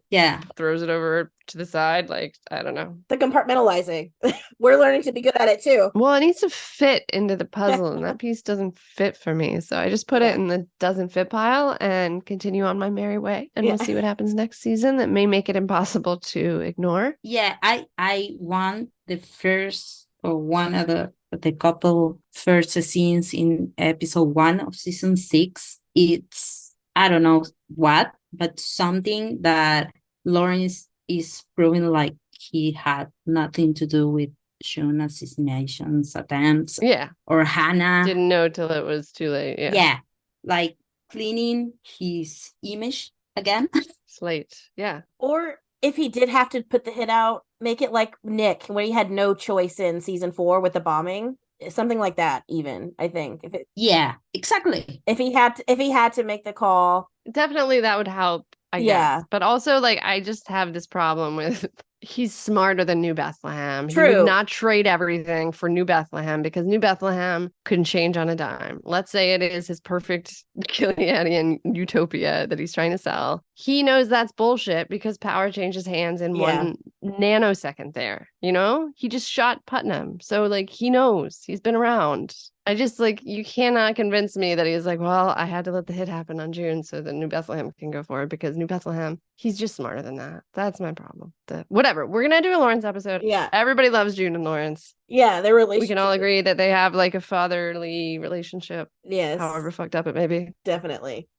throws it over to the side. Like, I don't know. The compartmentalizing. We're learning to be good at it too. Well, it needs to fit into the puzzle, and that piece doesn't fit for me. So I just put it in the doesn't fit pile and continue on my merry way. And we'll see what happens next season. That may make it impossible to ignore. Yeah, I want the first or one of the couple first scenes in episode 1 of season 6. It's, I don't know what, but something that Lawrence is proving like he had nothing to do with June assassinations attempts. Yeah. Or Hannah. Didn't know till it was too late. Yeah. Yeah. Like cleaning his image again. Slate. Yeah. Or if he did have to put the hit out, make it like Nick, where he had no choice in season 4 with the bombing. Something like that, even, I think. Yeah, exactly. If he had to make the call. Definitely that would help, I guess. But also, like, I just have this problem with he's smarter than New Bethlehem. True. He would not trade everything for New Bethlehem because New Bethlehem couldn't change on a dime. Let's say it is his perfect Gileadian utopia that he's trying to sell. He knows that's bullshit because power changes hands in 1 nanosecond there. You know, he just shot Putnam. So like, he knows, he's been around. I just like, you cannot convince me that he's like, well, I had to let the hit happen on June so that New Bethlehem can go for it because New Bethlehem, he's just smarter than that. That's my problem. Whatever. We're going to do a Lawrence episode. Yeah. Everybody loves June and Lawrence. Yeah, their relationship. We can all agree that they have like a fatherly relationship. Yes. However fucked up it may be. Definitely.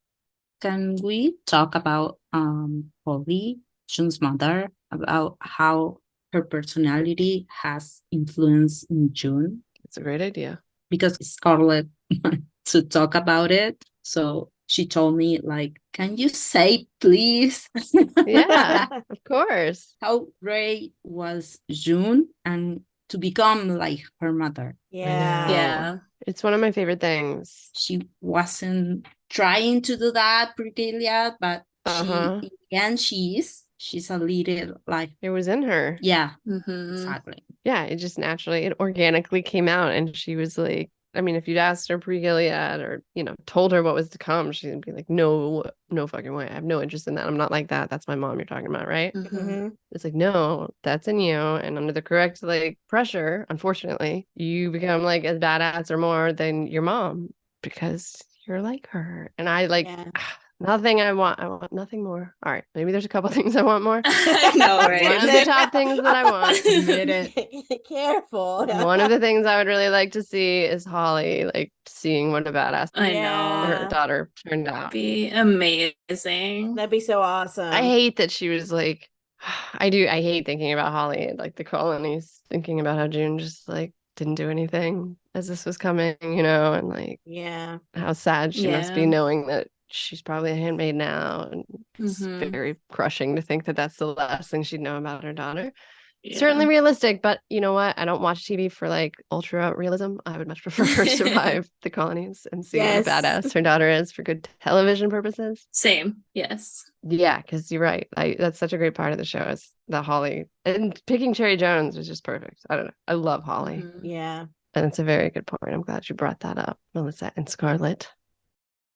Can we talk about Holly, June's mother, about how her personality has influence in June? It's a great idea. Because Scarlett to talk about it. So she told me, like, can you say please? Yeah, of course. How great was June and to become like her mother. Yeah. Yeah. It's one of my favorite things. She wasn't trying to do that Gilead, but she in the end she's a leader, like it was in her. Yeah. Mm-hmm. Exactly. Yeah, it just naturally, it organically came out, and she was like, I mean, if you'd asked her pre-Gilead or, you know, told her what was to come, she'd be like, no fucking way. I have no interest in that. I'm not like that. That's my mom you're talking about, right? Mm-hmm. It's like, no, that's in you. And under the correct, like, pressure, unfortunately, you become, like, as badass or more than your mom because you're like her. And I, like, nothing I want nothing more. All right, maybe there's a couple things I want more. I know, right? One of the top things that I want. Admit it. Careful. One of the things I would really like to see is Holly, like, seeing what a badass I know. her daughter turned out. Be amazing. That'd be so awesome. I hate that she was like, I hate thinking about Holly, like the colonies, thinking about how June just like didn't do anything as this was coming, you know, and like, how sad she must be knowing that she's probably a handmaid now. And it's very crushing to think that that's the last thing she'd know about her daughter. Certainly realistic, but you know what? I don't watch TV for like ultra realism. I would much prefer her survive the colonies and see what a badass her daughter is for good television purposes. Same. Yes. Yeah, because you're right. That's such a great part of the show is that Holly, and picking Cherry Jones was just perfect. I don't know. I love Holly. Yeah. And it's a very good point. I'm glad you brought that up, Melissa and Scarlett.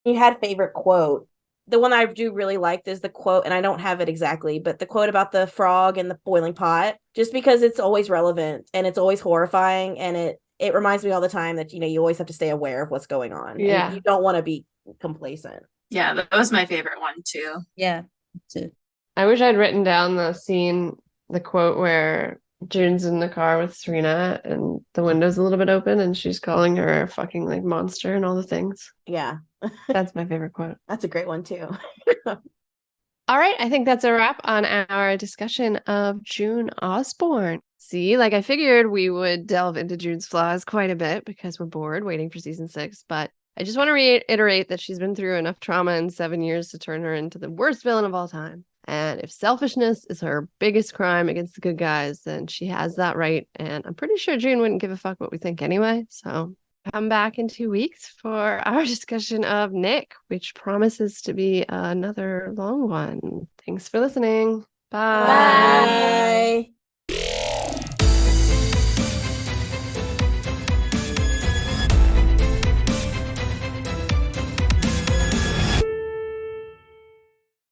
You had a favorite quote The one I do really like is the quote, and I don't have it exactly, but the quote about the frog and the boiling pot, just because it's always relevant and it's always horrifying, and it reminds me all the time that, you know, you always have to stay aware of what's going on. Yeah. And you don't want to be complacent. Yeah, that was my favorite one too. Yeah. Too. I wish I'd written down the scene, the quote where June's in the car with Serena and the window's a little bit open and she's calling her a fucking like monster and all the things. Yeah. That's my favorite quote. That's a great one too. All right, I think that's a wrap on our discussion of June Osborne. See, like I figured we would delve into June's flaws quite a bit because we're bored waiting for season 6, but I just want to reiterate that she's been through enough trauma in 7 years to turn her into the worst villain of all time. And if selfishness is her biggest crime against the good guys, then she has that right. And I'm pretty sure June wouldn't give a fuck what we think anyway. So come back in 2 weeks for our discussion of Nick, which promises to be another long one. Thanks for listening. Bye. Bye.